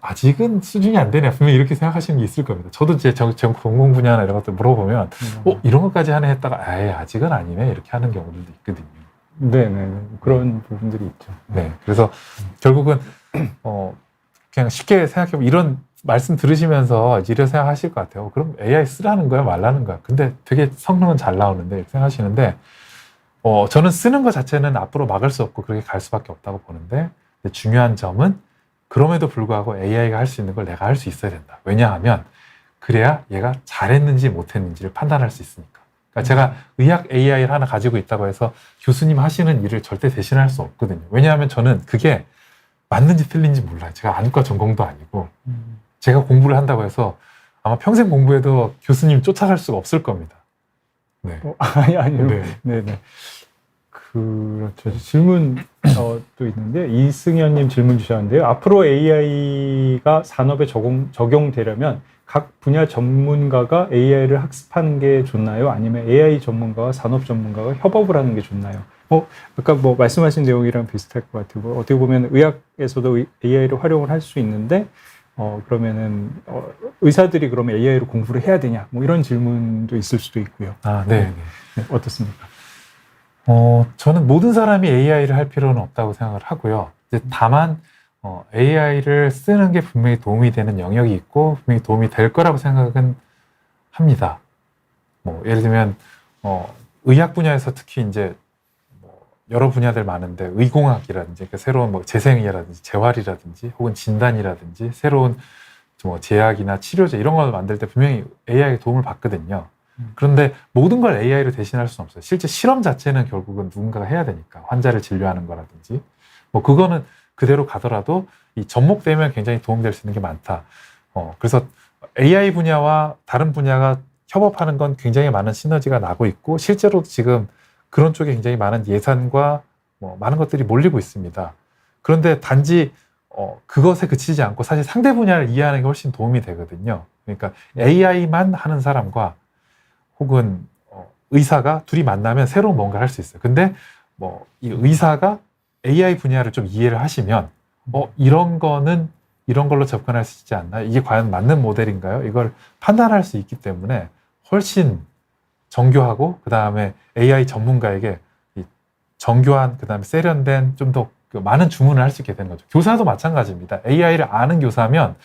아직은 수준이 안 되네. 분명히 이렇게 생각하시는 게 있을 겁니다. 저도 제 전공 분야나 이런 것들 물어보면 이런 것까지 하네 했다가 아직은 아니네 이렇게 하는 경우들도 있거든요. 네네. 그런 부분들이 있죠. 네. 그래서 결국은 그냥 쉽게 생각해보면 이런 말씀 들으시면서 이런 생각하실 것 같아요. 그럼 AI 쓰라는 거야 말라는 거야. 근데 되게 성능은 잘 나오는데 이렇게 생각하시는데 저는 쓰는 것 자체는 앞으로 막을 수 없고 그렇게 갈 수밖에 없다고 보는데 중요한 점은 그럼에도 불구하고 AI가 할 수 있는 걸 내가 할 수 있어야 된다. 왜냐하면 그래야 얘가 잘했는지 못했는지를 판단할 수 있으니까. 그러니까 제가 의학 AI를 하나 가지고 있다고 해서 교수님 하시는 일을 절대 대신할 수 없거든요. 왜냐하면 저는 그게 맞는지 틀린지 몰라요. 제가 안과 전공도 아니고 제가 공부를 한다고 해서 아마 평생 공부해도 교수님 쫓아갈 수가 없을 겁니다. 네. 아니요. 네. 네네. 그렇죠. 질문 또 있는데 이승현님 질문 주셨는데요. 앞으로 AI가 산업에 적용되려면 각 분야 전문가가 AI를 학습하는 게 좋나요? 아니면 AI 전문가와 산업 전문가가 협업을 하는 게 좋나요? 아까 뭐 말씀하신 내용이랑 비슷할 것 같아요. 뭐 어떻게 보면 의학에서도 AI를 활용을 할 수 있는데, 그러면은, 의사들이 그러면 AI로 공부를 해야 되냐? 뭐 이런 질문도 있을 수도 있고요. 네. 어떻습니까? 저는 모든 사람이 AI를 할 필요는 없다고 생각을 하고요. 이제 다만, AI를 쓰는 게 분명히 도움이 되는 영역이 있고, 분명히 도움이 될 거라고 생각은 합니다. 뭐, 예를 들면, 의학 분야에서 특히 이제, 여러 분야들 많은데, 의공학이라든지, 그러니까 새로운 뭐 재생의라든지, 재활이라든지, 혹은 진단이라든지, 새로운 뭐 제약이나 치료제 이런 걸 만들 때 분명히 AI의 도움을 받거든요. 그런데 모든 걸 AI로 대신할 수는 없어요. 실제 실험 자체는 결국은 누군가가 해야 되니까. 환자를 진료하는 거라든지. 뭐, 그거는 그대로 가더라도 이 접목되면 굉장히 도움될 수 있는 게 많다. 그래서 AI 분야와 다른 분야가 협업하는 건 굉장히 많은 시너지가 나고 있고, 실제로 지금 그런 쪽에 굉장히 많은 예산과 뭐 많은 것들이 몰리고 있습니다. 그런데 단지 그것에 그치지 않고 사실 상대 분야를 이해하는 게 훨씬 도움이 되거든요. 그러니까 AI만 하는 사람과 혹은 의사가 둘이 만나면 새로운 뭔가를 할 수 있어요. 근데 뭐 이 의사가 AI 분야를 좀 이해를 하시면 이런 거는 이런 걸로 접근할 수 있지 않나? 이게 과연 맞는 모델인가요? 이걸 판단할 수 있기 때문에 훨씬 정교하고 그 다음에 AI 전문가에게 이 정교한 그 다음에 세련된 좀 더 많은 주문을 할 수 있게 되는 거죠. 교사도 마찬가지입니다. AI를 아는 교사면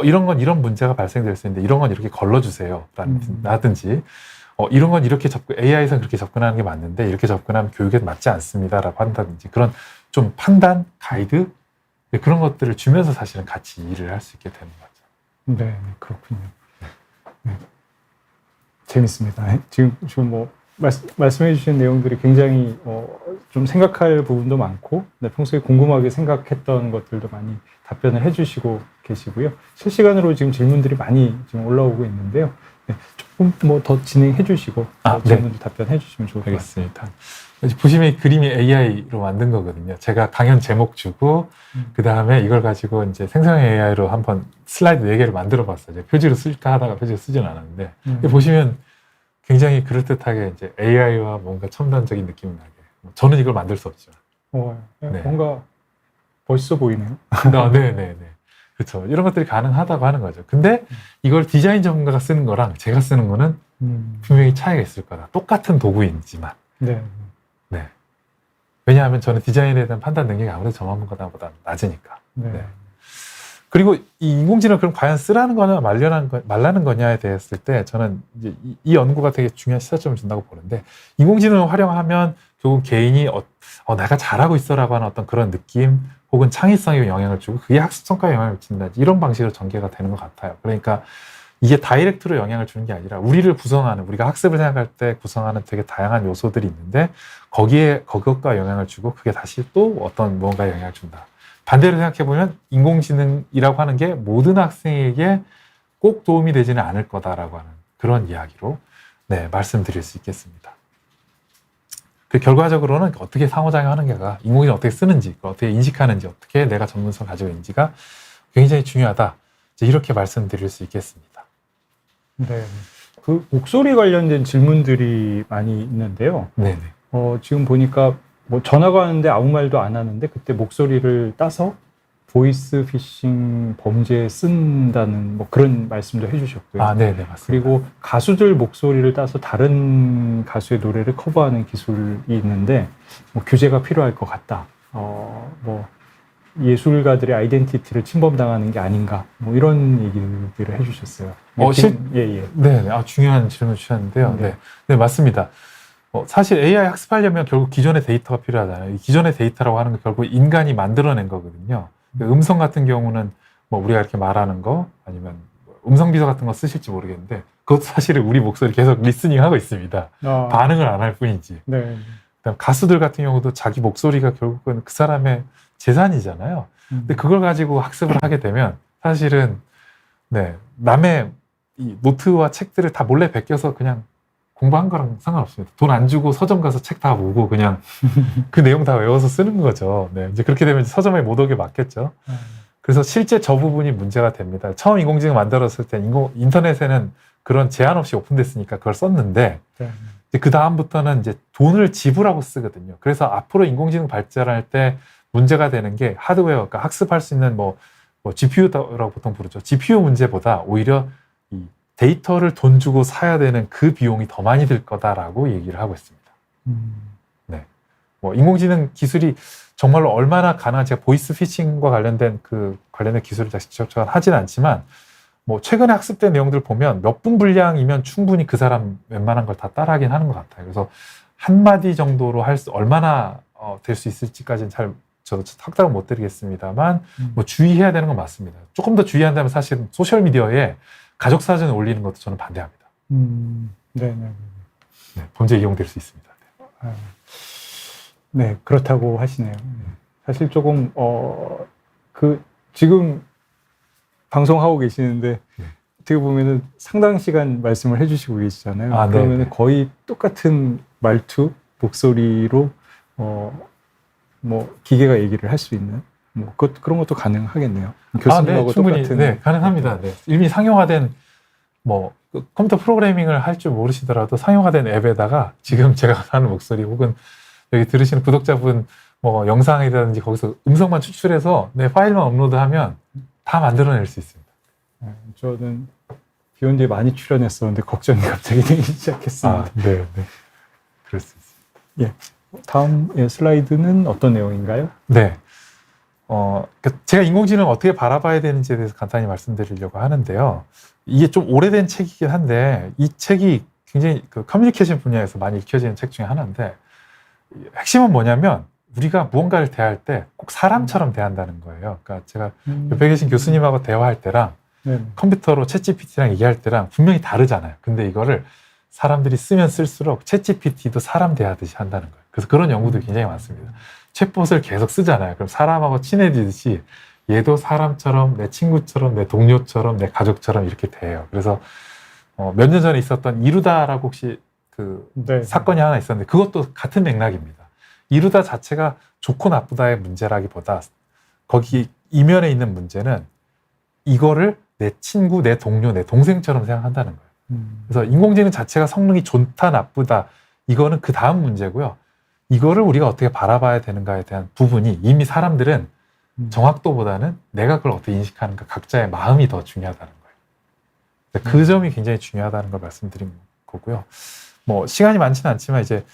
이런 건 이런 문제가 발생될 수 있는데 이런 건 이렇게 걸러주세요 라든지 이런 건 이렇게 AI에서 그렇게 접근하는 게 맞는데 이렇게 접근하면 교육에 맞지 않습니다 라고 한다든지 그런 좀 판단, 가이드 그런 것들을 주면서 사실은 같이 일을 할 수 있게 되는 거죠. 네, 그렇군요. 네. 재밌습니다. 지금 뭐 말씀해 주신 내용들이 굉장히 좀 생각할 부분도 많고 평소에 궁금하게 생각했던 것들도 많이 답변을 해주시고 계시고요. 실시간으로 지금 질문들이 많이 지금 올라오고 있는데요. 네, 조금 뭐 더 진행해 주시고 질문도 답변해 주시면 좋을 것 같습니다. 보시면 이 그림이 AI로 만든 거거든요. 제가 강연 제목 주고 그 다음에 이걸 가지고 이제 생성형 AI로 한번 슬라이드 4개를 만들어 봤어요. 표지로 쓸까 하다가 표지로 쓰진 않았는데 보시면 굉장히 그럴듯하게 이제 AI와 뭔가 첨단적인 느낌이 나게. 저는 이걸 만들 수 없지만. 네. 뭔가 멋있어 보이네요. 네. 그렇죠. 이런 것들이 가능하다고 하는 거죠. 근데 이걸 디자인 전문가가 쓰는 거랑 제가 쓰는 거는 분명히 차이가 있을 거다. 똑같은 도구이지만. 네. 왜냐하면 저는 디자인에 대한 판단 능력이 아무래도 전문가보다 낮으니까. 네. 그리고 이 인공지능을 그럼 과연 쓰라는 거냐 말라는 거냐에 대했을 때 저는 이제 이 연구가 되게 중요한 시사점을 준다고 보는데 인공지능을 활용하면 결국 개인이 내가 잘하고 있어라고 하는 어떤 그런 느낌 혹은 창의성에 영향을 주고 그게 학습 성과에 영향을 미친다 이런 방식으로 전개가 되는 것 같아요. 그러니까 이게 다이렉트로 영향을 주는 게 아니라 우리를 구성하는 우리가 학습을 생각할 때 구성하는 되게 다양한 요소들이 있는데 그것과 영향을 주고 그게 다시 또 어떤 무언가에 영향을 준다. 반대로 생각해보면 인공지능이라고 하는 게 모든 학생에게 꼭 도움이 되지는 않을 거다라고 하는 그런 이야기로 말씀드릴 수 있겠습니다. 그 결과적으로는 어떻게 상호작용하는가가 인공지능을 어떻게 쓰는지, 어떻게 인식하는지, 어떻게 내가 전문성을 가지고 있는지가 굉장히 중요하다. 이렇게 말씀드릴 수 있겠습니다. 네, 그 목소리 관련된 질문들이 많이 있는데요. 네네. 지금 보니까 뭐 전화가 왔는데 아무 말도 안 하는데 그때 목소리를 따서 보이스 피싱 범죄에 쓴다는 뭐 그런 말씀도 해주셨고요. 네네, 맞습니다. 그리고 가수들 목소리를 따서 다른 가수의 노래를 커버하는 기술이 있는데 뭐 규제가 필요할 것 같다. 뭐 예술가들의 아이덴티티를 침범당하는 게 아닌가. 뭐 이런 얘기들을 해주셨어요. 네, 중요한 질문 주셨는데요. 네, 맞습니다. 사실 AI 학습하려면 결국 기존의 데이터가 필요하잖아요. 이 기존의 데이터라고 하는 건 결국 인간이 만들어낸 거거든요. 음성 같은 경우는 뭐 우리가 이렇게 말하는 거 아니면 음성 비서 같은 거 쓰실지 모르겠는데 그것도 사실은 우리 목소리 계속 리스닝 하고 있습니다. 반응을 안 할 뿐이지. 네. 그다음 가수들 같은 경우도 자기 목소리가 결국은 그 사람의 재산이잖아요. 근데 그걸 가지고 학습을 하게 되면 사실은 남의 이 노트와 책들을 다 몰래 베껴서 그냥 공부한 거랑 상관없습니다. 돈 안 주고 서점 가서 책 다 보고 그냥 그 내용 다 외워서 쓰는 거죠. 이제 그렇게 되면 서점에 못 오게 맞겠죠. 그래서 실제 저 부분이 문제가 됩니다. 처음 인공지능 만들었을 때 인터넷에는 그런 제한 없이 오픈됐으니까 그걸 썼는데 그 다음부터는 이제 돈을 지불하고 쓰거든요. 그래서 앞으로 인공지능 발전할 때 문제가 되는 게 하드웨어, 그러니까 학습할 수 있는 뭐 GPU라고 보통 부르죠. GPU 문제보다 오히려 이 데이터를 돈 주고 사야 되는 그 비용이 더 많이 들 거다라고 얘기를 하고 있습니다. 네. 뭐 인공지능 기술이 정말로 얼마나 가능한, 제가 보이스 피싱과 관련된 기술을 직접 하진 않지만, 뭐 최근에 학습된 내용들 보면 몇 분 분량이면 충분히 그 사람 웬만한 걸 다 따라하긴 하는 것 같아요. 그래서 한마디 정도로 얼마나 될 수 있을지까지는 저도 확답은 못 드리겠습니다만, 뭐 주의해야 되는 건 맞습니다. 조금 더 주의한다면 사실 소셜미디어에 가족 사진을 올리는 것도 저는 반대합니다. 네네. 네, 범죄에 이용될 수 있습니다. 네, 그렇다고 하시네요. 사실 조금 지금 방송하고 계시는데 어떻게 보면은 상당 시간 말씀을 해주시고 계시잖아요. 그러면은 네네. 거의 똑같은 말투, 목소리로 뭐 기계가 얘기를 할 수 있는 뭐 그런 것도 가능하겠네요. 교수님하고 네, 충분히 똑같은. 네, 가능합니다. 네. 이미 상용화된 뭐 컴퓨터 프로그래밍을 할 줄 모르시더라도 상용화된 앱에다가 지금 제가 하는 목소리 혹은 여기 들으시는 구독자분 뭐 영상이라든지 거기서 음성만 추출해서 내 파일만 업로드하면 다 만들어낼 수 있습니다. 저는 비욘드에 많이 출연했었는데 걱정이 갑자기 되기 시작했습니다. 네. 그럴 수 있습니다. 예. 다음 슬라이드는 어떤 내용인가요? 네. 제가 인공지능을 어떻게 바라봐야 되는지에 대해서 간단히 말씀드리려고 하는데요. 이게 좀 오래된 책이긴 한데, 이 책이 굉장히 커뮤니케이션 분야에서 많이 읽혀지는 책 중에 하나인데, 핵심은 뭐냐면, 우리가 무언가를 대할 때 꼭 사람처럼 대한다는 거예요. 그러니까 제가 옆에 계신 교수님하고 대화할 때랑 컴퓨터로 챗GPT랑 얘기할 때랑 분명히 다르잖아요. 근데 이거를 사람들이 쓰면 쓸수록 챗GPT도 사람 대하듯이 한다는 거예요. 그래서 그런 연구들이 굉장히 많습니다. 챗봇을 계속 쓰잖아요. 그럼 사람하고 친해지듯이 얘도 사람처럼, 내 친구처럼, 내 동료처럼, 내 가족처럼 이렇게 대해요. 그래서 몇 년 전에 있었던 이루다라고 혹시 사건이 하나 있었는데, 그것도 같은 맥락입니다. 이루다 자체가 좋고 나쁘다의 문제라기보다 거기 이면에 있는 문제는 이거를 내 친구, 내 동료, 내 동생처럼 생각한다는 거예요. 그래서 인공지능 자체가 성능이 좋다, 나쁘다, 이거는 그 다음 문제고요. 이거를 우리가 어떻게 바라봐야 되는가에 대한 부분이 이미 사람들은 정확도보다는 내가 그걸 어떻게 인식하는가, 각자의 마음이 더 중요하다는 거예요. 그 점이 굉장히 중요하다는 걸 말씀드린 거고요. 뭐 시간이 많지는 않지만 이제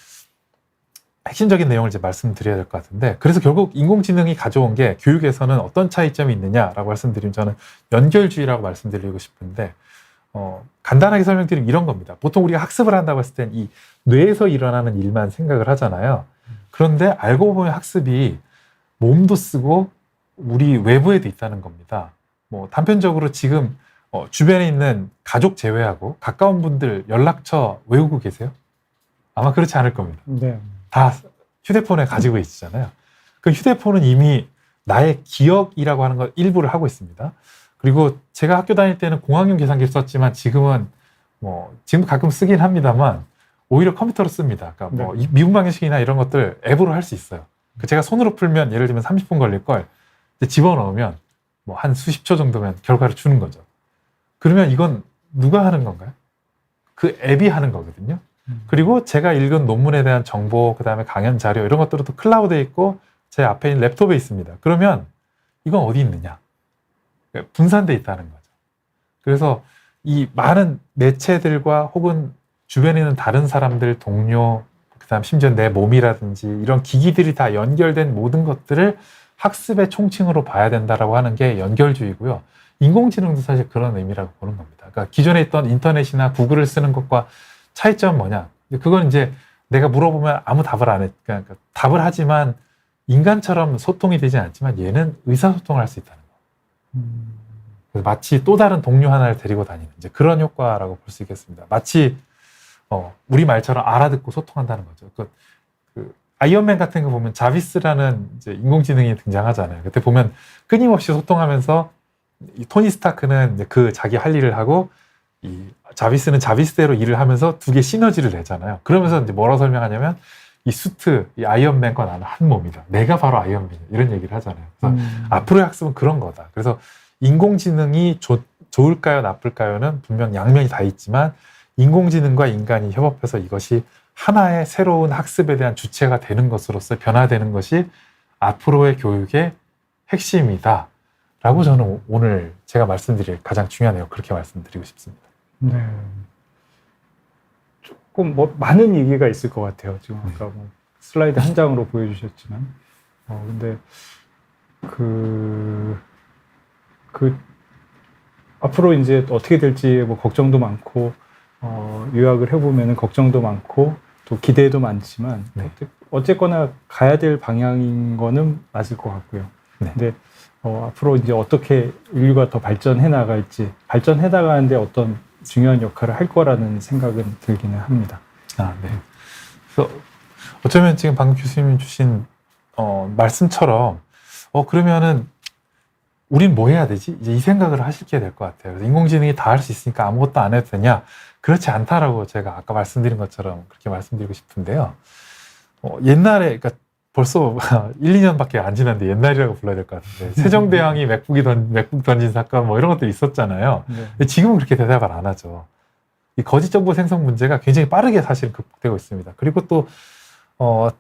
핵심적인 내용을 이제 말씀드려야 될 것 같은데, 그래서 결국 인공지능이 가져온 게 교육에서는 어떤 차이점이 있느냐라고 말씀드리면 저는 연결주의라고 말씀드리고 싶은데, 간단하게 설명드리면 이런 겁니다. 보통 우리가 학습을 한다고 했을 땐 이 뇌에서 일어나는 일만 생각을 하잖아요. 그런데 알고 보면 학습이 몸도 쓰고 우리 외부에도 있다는 겁니다. 뭐 단편적으로 지금 주변에 있는 가족 제외하고 가까운 분들 연락처 외우고 계세요? 아마 그렇지 않을 겁니다. 네. 다 휴대폰에 가지고 있잖아요. 그 휴대폰은 이미 나의 기억이라고 하는 것 일부를 하고 있습니다. 그리고 제가 학교 다닐 때는 공학용 계산기를 썼지만 지금은 지금 가끔 쓰긴 합니다만 오히려 컴퓨터로 씁니다. 그러니까 뭐 미분 방정식이나 이런 것들 앱으로 할 수 있어요. 제가 손으로 풀면 예를 들면 30분 걸릴 걸 집어넣으면 뭐 한 수십 초 정도면 결과를 주는 거죠. 그러면 이건 누가 하는 건가요? 그 앱이 하는 거거든요. 그리고 제가 읽은 논문에 대한 정보, 그 다음에 강연 자료 이런 것들은 또 클라우드에 있고 제 앞에 있는 랩톱에 있습니다. 그러면 이건 어디 있느냐? 분산돼 있다는 거죠. 그래서 이 많은 매체들과 혹은 주변에 있는 다른 사람들, 동료, 그 다음 심지어 내 몸이라든지 이런 기기들이 다 연결된 모든 것들을 학습의 총칭으로 봐야 된다라고 하는 게 연결주의고요. 인공지능도 사실 그런 의미라고 보는 겁니다. 그러니까 기존에 있던 인터넷이나 구글을 쓰는 것과 차이점은 뭐냐? 그건 이제 내가 물어보면 아무 답을 안 해. 그러니까 답을 하지만 인간처럼 소통이 되지 않지만 얘는 의사소통을 할 수 있다는 거. 그래서 마치 또 다른 동료 하나를 데리고 다니는 이제 그런 효과라고 볼 수 있겠습니다. 마치 우리 말처럼 알아듣고 소통한다는 거죠. 그 아이언맨 같은 거 보면 자비스라는 이제 인공지능이 등장하잖아요. 그때 보면 끊임없이 소통하면서 이 토니 스타크는 이제 그 자기 할 일을 하고 이 자비스는 자비스대로 일을 하면서 두 개 시너지를 내잖아요. 그러면서 이제 뭐라고 설명하냐면 이 수트, 이 아이언맨과 나는 한 몸이다. 내가 바로 아이언맨이야. 이런 얘기를 하잖아요. 그래서 앞으로의 학습은 그런 거다. 그래서 인공지능이 좋을까요, 나쁠까요는 분명 양면이 다 있지만 인공지능과 인간이 협업해서 이것이 하나의 새로운 학습에 대한 주체가 되는 것으로서 변화되는 것이 앞으로의 교육의 핵심이다 라고 저는 오늘 제가 말씀드릴 가장 중요한 내용 그렇게 말씀드리고 싶습니다. 네. 조금 많은 얘기가 있을 것 같아요. 지금 아까 슬라이드 한 장으로 보여주셨지만 근데 앞으로 이제 어떻게 될지 걱정도 많고 요약을 해보면 걱정도 많고 또 기대도 많지만 네. 어쨌거나 가야 될 방향인 거는 맞을 것 같고요. 네. 근데 앞으로 이제 어떻게 인류가 더 발전해 나갈지 발전해 나가는데 어떤 중요한 역할을 할 거라는 생각은 들기는 합니다. 네. 그래서 어쩌면 지금 방금 교수님이 주신 말씀처럼 그러면은 우린 뭐 해야 되지? 이제 이 생각을 하시게 될 것 같아요. 그래서 인공지능이 다 할 수 있으니까 아무것도 안 해도 되냐? 그렇지 않다라고 제가 아까 말씀드린 것처럼 그렇게 말씀드리고 싶은데요. 옛날에, 그러니까 벌써 1, 2년밖에 안 지났는데 옛날이라고 불러야 될 것 같은데 세종대왕이 맥북 던진 사건 이런 것들이 있었잖아요. 네. 근데 지금은 그렇게 대답을 안 하죠. 이 거짓 정보 생성 문제가 굉장히 빠르게 사실 극복되고 있습니다. 그리고 또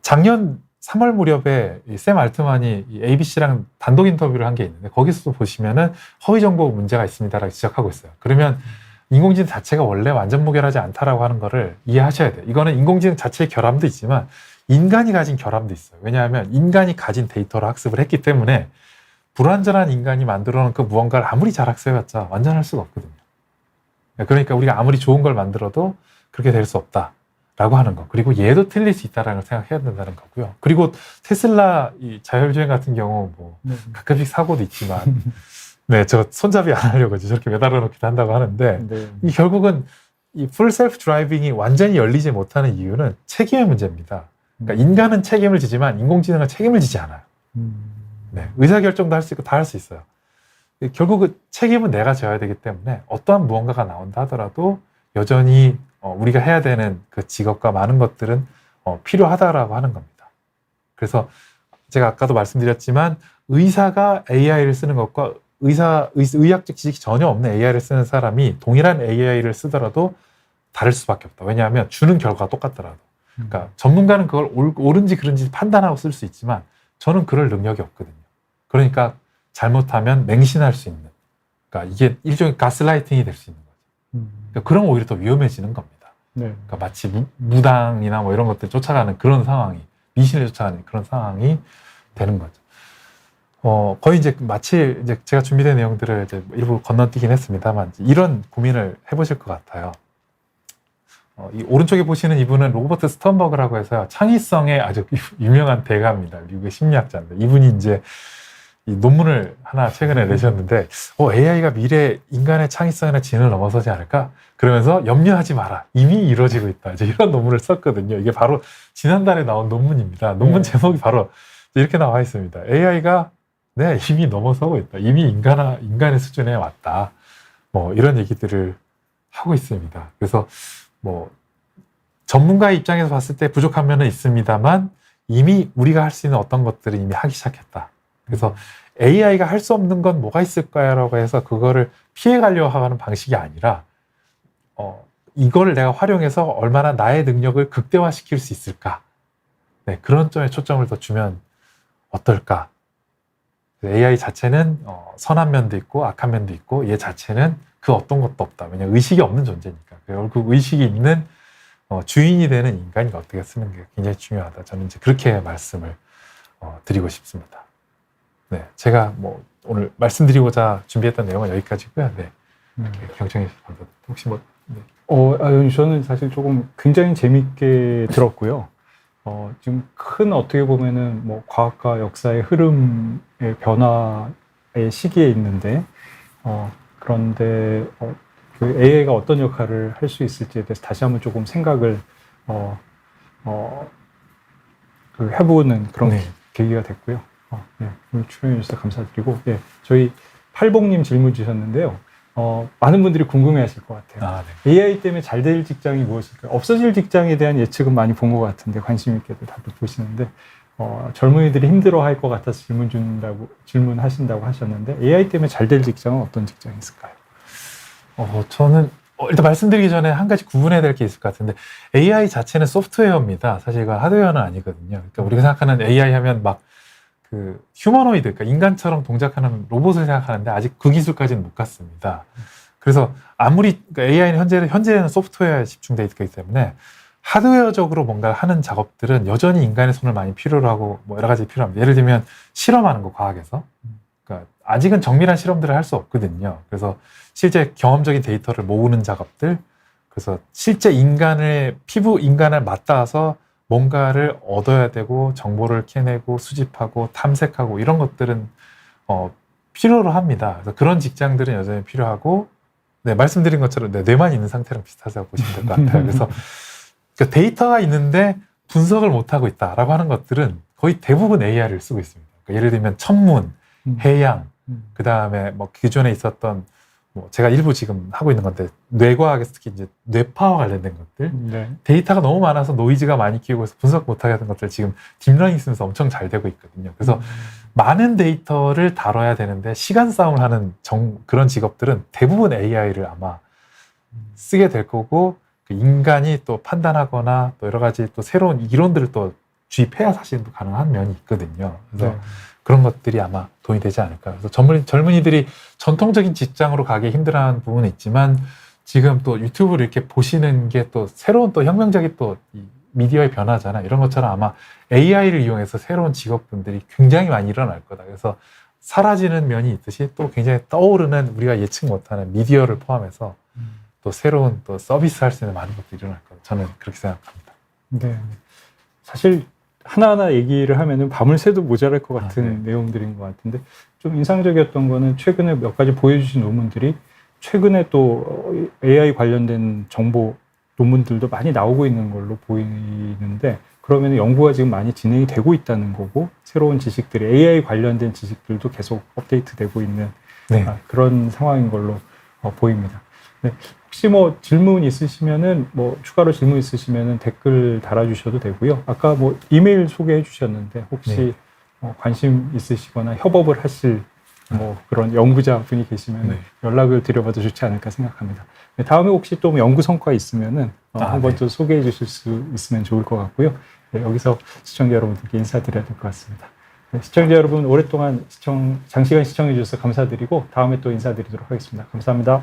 작년 3월 무렵에 샘 알트만이 이 ABC랑 단독 인터뷰를 한 게 있는데 거기서도 보시면은 허위 정보 문제가 있습니다라고 지적하고 있어요. 그러면 인공지능 자체가 원래 완전 무결하지 않다라고 하는 거를 이해하셔야 돼요. 이거는 인공지능 자체의 결함도 있지만 인간이 가진 결함도 있어요. 왜냐하면 인간이 가진 데이터로 학습을 했기 때문에 불완전한 인간이 만들어 놓은 그 무언가를 아무리 잘 학습해봤자 완전할 수가 없거든요. 그러니까 우리가 아무리 좋은 걸 만들어도 그렇게 될 수 없다라고 하는 거. 그리고 얘도 틀릴 수 있다라는 걸 생각해야 된다는 거고요. 그리고 테슬라 이 자율주행 같은 경우 가끔씩 사고도 있지만 저 손잡이 안 하려고 저렇게 매달아 놓기도 한다고 하는데 이 결국은 이 풀 셀프 드라이빙이 완전히 열리지 못하는 이유는 책임의 문제입니다. 그러니까 인간은 책임을 지지만 인공지능은 책임을 지지 않아요. 의사결정도 할 수 있고 다 할 수 있어요. 결국 그 책임은 내가 져야 되기 때문에 어떠한 무언가가 나온다 하더라도 여전히 우리가 해야 되는 그 직업과 많은 것들은 필요하다라고 하는 겁니다. 그래서 제가 아까도 말씀드렸지만 의사가 AI를 쓰는 것과 의학적 지식이 전혀 없는 AI를 쓰는 사람이 동일한 AI를 쓰더라도 다를 수밖에 없다. 왜냐하면 주는 결과가 똑같더라도. 그러니까 전문가는 그걸 옳은지 그른지 판단하고 쓸 수 있지만 저는 그럴 능력이 없거든요. 그러니까 잘못하면 맹신할 수 있는, 그러니까 이게 일종의 가스라이팅이 될 수 있는 거죠. 그러니까 그럼 오히려 더 위험해지는 겁니다. 그러니까 마치 무당이나 이런 것들 쫓아가는 그런 상황이, 미신을 쫓아가는 그런 상황이 되는 거죠. 거의 이제 마치 이제 제가 준비된 내용들을 이제 일부 건너뛰긴 했습니다만 이런 고민을 해보실 것 같아요. 이 오른쪽에 보시는 이분은 로버트 스턴버그라고 해서요, 창의성의 아주 유명한 대가입니다. 미국의 심리학자인데 이분이 이제 이 논문을 하나 최근에 내셨는데 AI가 미래 인간의 창의성이나 지능을 넘어서지 않을까? 그러면서 염려하지 마라. 이미 이루어지고 있다. 이제 이런 논문을 썼거든요. 이게 바로 지난달에 나온 논문입니다. 논문 제목이 바로 이렇게 나와 있습니다. AI가 이미 넘어서고 있다. 이미 인간의 수준에 왔다. 이런 얘기들을 하고 있습니다. 그래서 전문가의 입장에서 봤을 때 부족한 면은 있습니다만 이미 우리가 할 수 있는 어떤 것들을 이미 하기 시작했다. 그래서 AI가 할 수 없는 건 뭐가 있을까라고 해서 그거를 피해가려고 하는 방식이 아니라 이거를 내가 활용해서 얼마나 나의 능력을 극대화시킬 수 있을까. 그런 점에 초점을 더 주면 어떨까. AI 자체는 선한 면도 있고 악한 면도 있고 얘 자체는 그 어떤 것도 없다. 왜냐하면 의식이 없는 존재니까. 결국 의식이 있는 주인이 되는 인간이 어떻게 쓰는 게 굉장히 중요하다. 저는 이제 그렇게 말씀을 드리고 싶습니다. 제가 오늘 말씀드리고자 준비했던 내용은 여기까지고요. 경청해 주셔서 감사합니다. 혹시 저는 사실 조금 굉장히 재밌게 들었고요. 지금 큰 어떻게 보면은 과학과 역사의 흐름의 변화의 시기에 있는데, 그런데 그 AI가 어떤 역할을 할 수 있을지에 대해서 다시 한번 조금 생각을 해보는 그런 계기가 됐고요. 오늘 출연해 주셔서 감사드리고, 저희 팔봉님 질문 주셨는데요. 많은 분들이 궁금해하실 것 같아요. AI 때문에 잘 될 직장이 무엇일까요? 없어질 직장에 대한 예측은 많이 본 것 같은데 관심 있게도 다들 보시는데 젊은이들이 힘들어할 것 같아서 질문하신다고 하셨는데 AI 때문에 잘 될 직장은 어떤 직장이 있을까요? 저는 일단 말씀드리기 전에 한 가지 구분해야 될 게 있을 것 같은데 AI 자체는 소프트웨어입니다. 사실 이거 하드웨어는 아니거든요. 그러니까 우리가 생각하는 AI 하면 막 그 휴머노이드, 그러니까 인간처럼 동작하는 로봇을 생각하는데 아직 그 기술까지는 못 갔습니다. 그래서 아무리 그러니까 AI는 현재는 소프트웨어에 집중되어 있기 때문에 하드웨어적으로 뭔가 하는 작업들은 여전히 인간의 손을 많이 필요로 하고 뭐 여러 가지 필요합니다. 예를 들면 실험하는 거 과학에서 그러니까 아직은 정밀한 실험들을 할 수 없거든요. 그래서 실제 경험적인 데이터를 모으는 작업들, 그래서 실제 인간을 맞닿아서 뭔가를 얻어야 되고 정보를 캐내고 수집하고 탐색하고 이런 것들은 필요로 합니다. 그래서 그런 직장들은 여전히 필요하고, 네, 말씀드린 것처럼 뇌만 있는 상태랑 비슷하다고 보시면 될 것 같아요. 그래서 그러니까 데이터가 있는데 분석을 못하고 있다라고 하는 것들은 거의 대부분 AI를 쓰고 있습니다. 그러니까 예를 들면 천문, 해양, 그 다음에 뭐 기존에 있었던 뭐 제가 일부 지금 하고 있는 건데 뇌과학에서 특히 이제 뇌파와 관련된 것들, 네. 데이터가 너무 많아서 노이즈가 많이 끼고 해서 분석 못하게 하는 것들 지금 딥러닝 쓰면서 엄청 잘 되고 있거든요. 그래서 많은 데이터를 다뤄야 되는데 시간 싸움을 하는 그런 직업들은 대부분 AI를 아마 쓰게 될 거고, 그 인간이 또 판단하거나 또 여러 가지 또 새로운 이론들을 또 주입해야 사실 또 가능한 면이 있거든요. 그래서 네. 그런 것들이 아마 도움이 되지 않을까. 그래서 젊은이들이 전통적인 직장으로 가기 힘들어하는 부분은 있지만 지금 또 유튜브를 이렇게 보시는 게 또 새로운 또 혁명적인 또 이 미디어의 변화잖아. 이런 것처럼 아마 AI를 이용해서 새로운 직업군들이 굉장히 많이 일어날 거다. 그래서 사라지는 면이 있듯이 또 굉장히 떠오르는 우리가 예측 못하는 미디어를 포함해서 또 새로운 또 서비스 할 수 있는 많은 것들이 일어날 거다. 저는 그렇게 생각합니다. 네. 사실 하나하나 얘기를 하면은 밤을 새도 모자랄 것 같은 네. 내용들인 것 같은데 좀 인상적이었던 거는 최근에 몇 가지 보여주신 논문들이 최근에 또 AI 관련된 정보 논문들도 많이 나오고 있는 걸로 보이는데 그러면 연구가 지금 많이 진행이 되고 있다는 거고 새로운 지식들이 AI 관련된 지식들도 계속 업데이트되고 있는 네. 그런 상황인 걸로 보입니다. 네. 혹시 뭐 질문 있으시면은 뭐 추가로 질문 있으시면은 댓글 달아주셔도 되고요. 아까 뭐 이메일 소개해 주셨는데 혹시 관심 있으시거나 협업을 하실 뭐 그런 연구자 분이 계시면 연락을 드려봐도 좋지 않을까 생각합니다. 네, 다음에 혹시 또 연구 성과 있으면은 한번 또 소개해 주실 수 있으면 좋을 것 같고요. 네, 여기서 시청자 여러분들께 인사드려야 될 것 같습니다. 네, 시청자 여러분 오랫동안 장시간 시청해 주셔서 감사드리고 다음에 또 인사드리도록 하겠습니다. 감사합니다.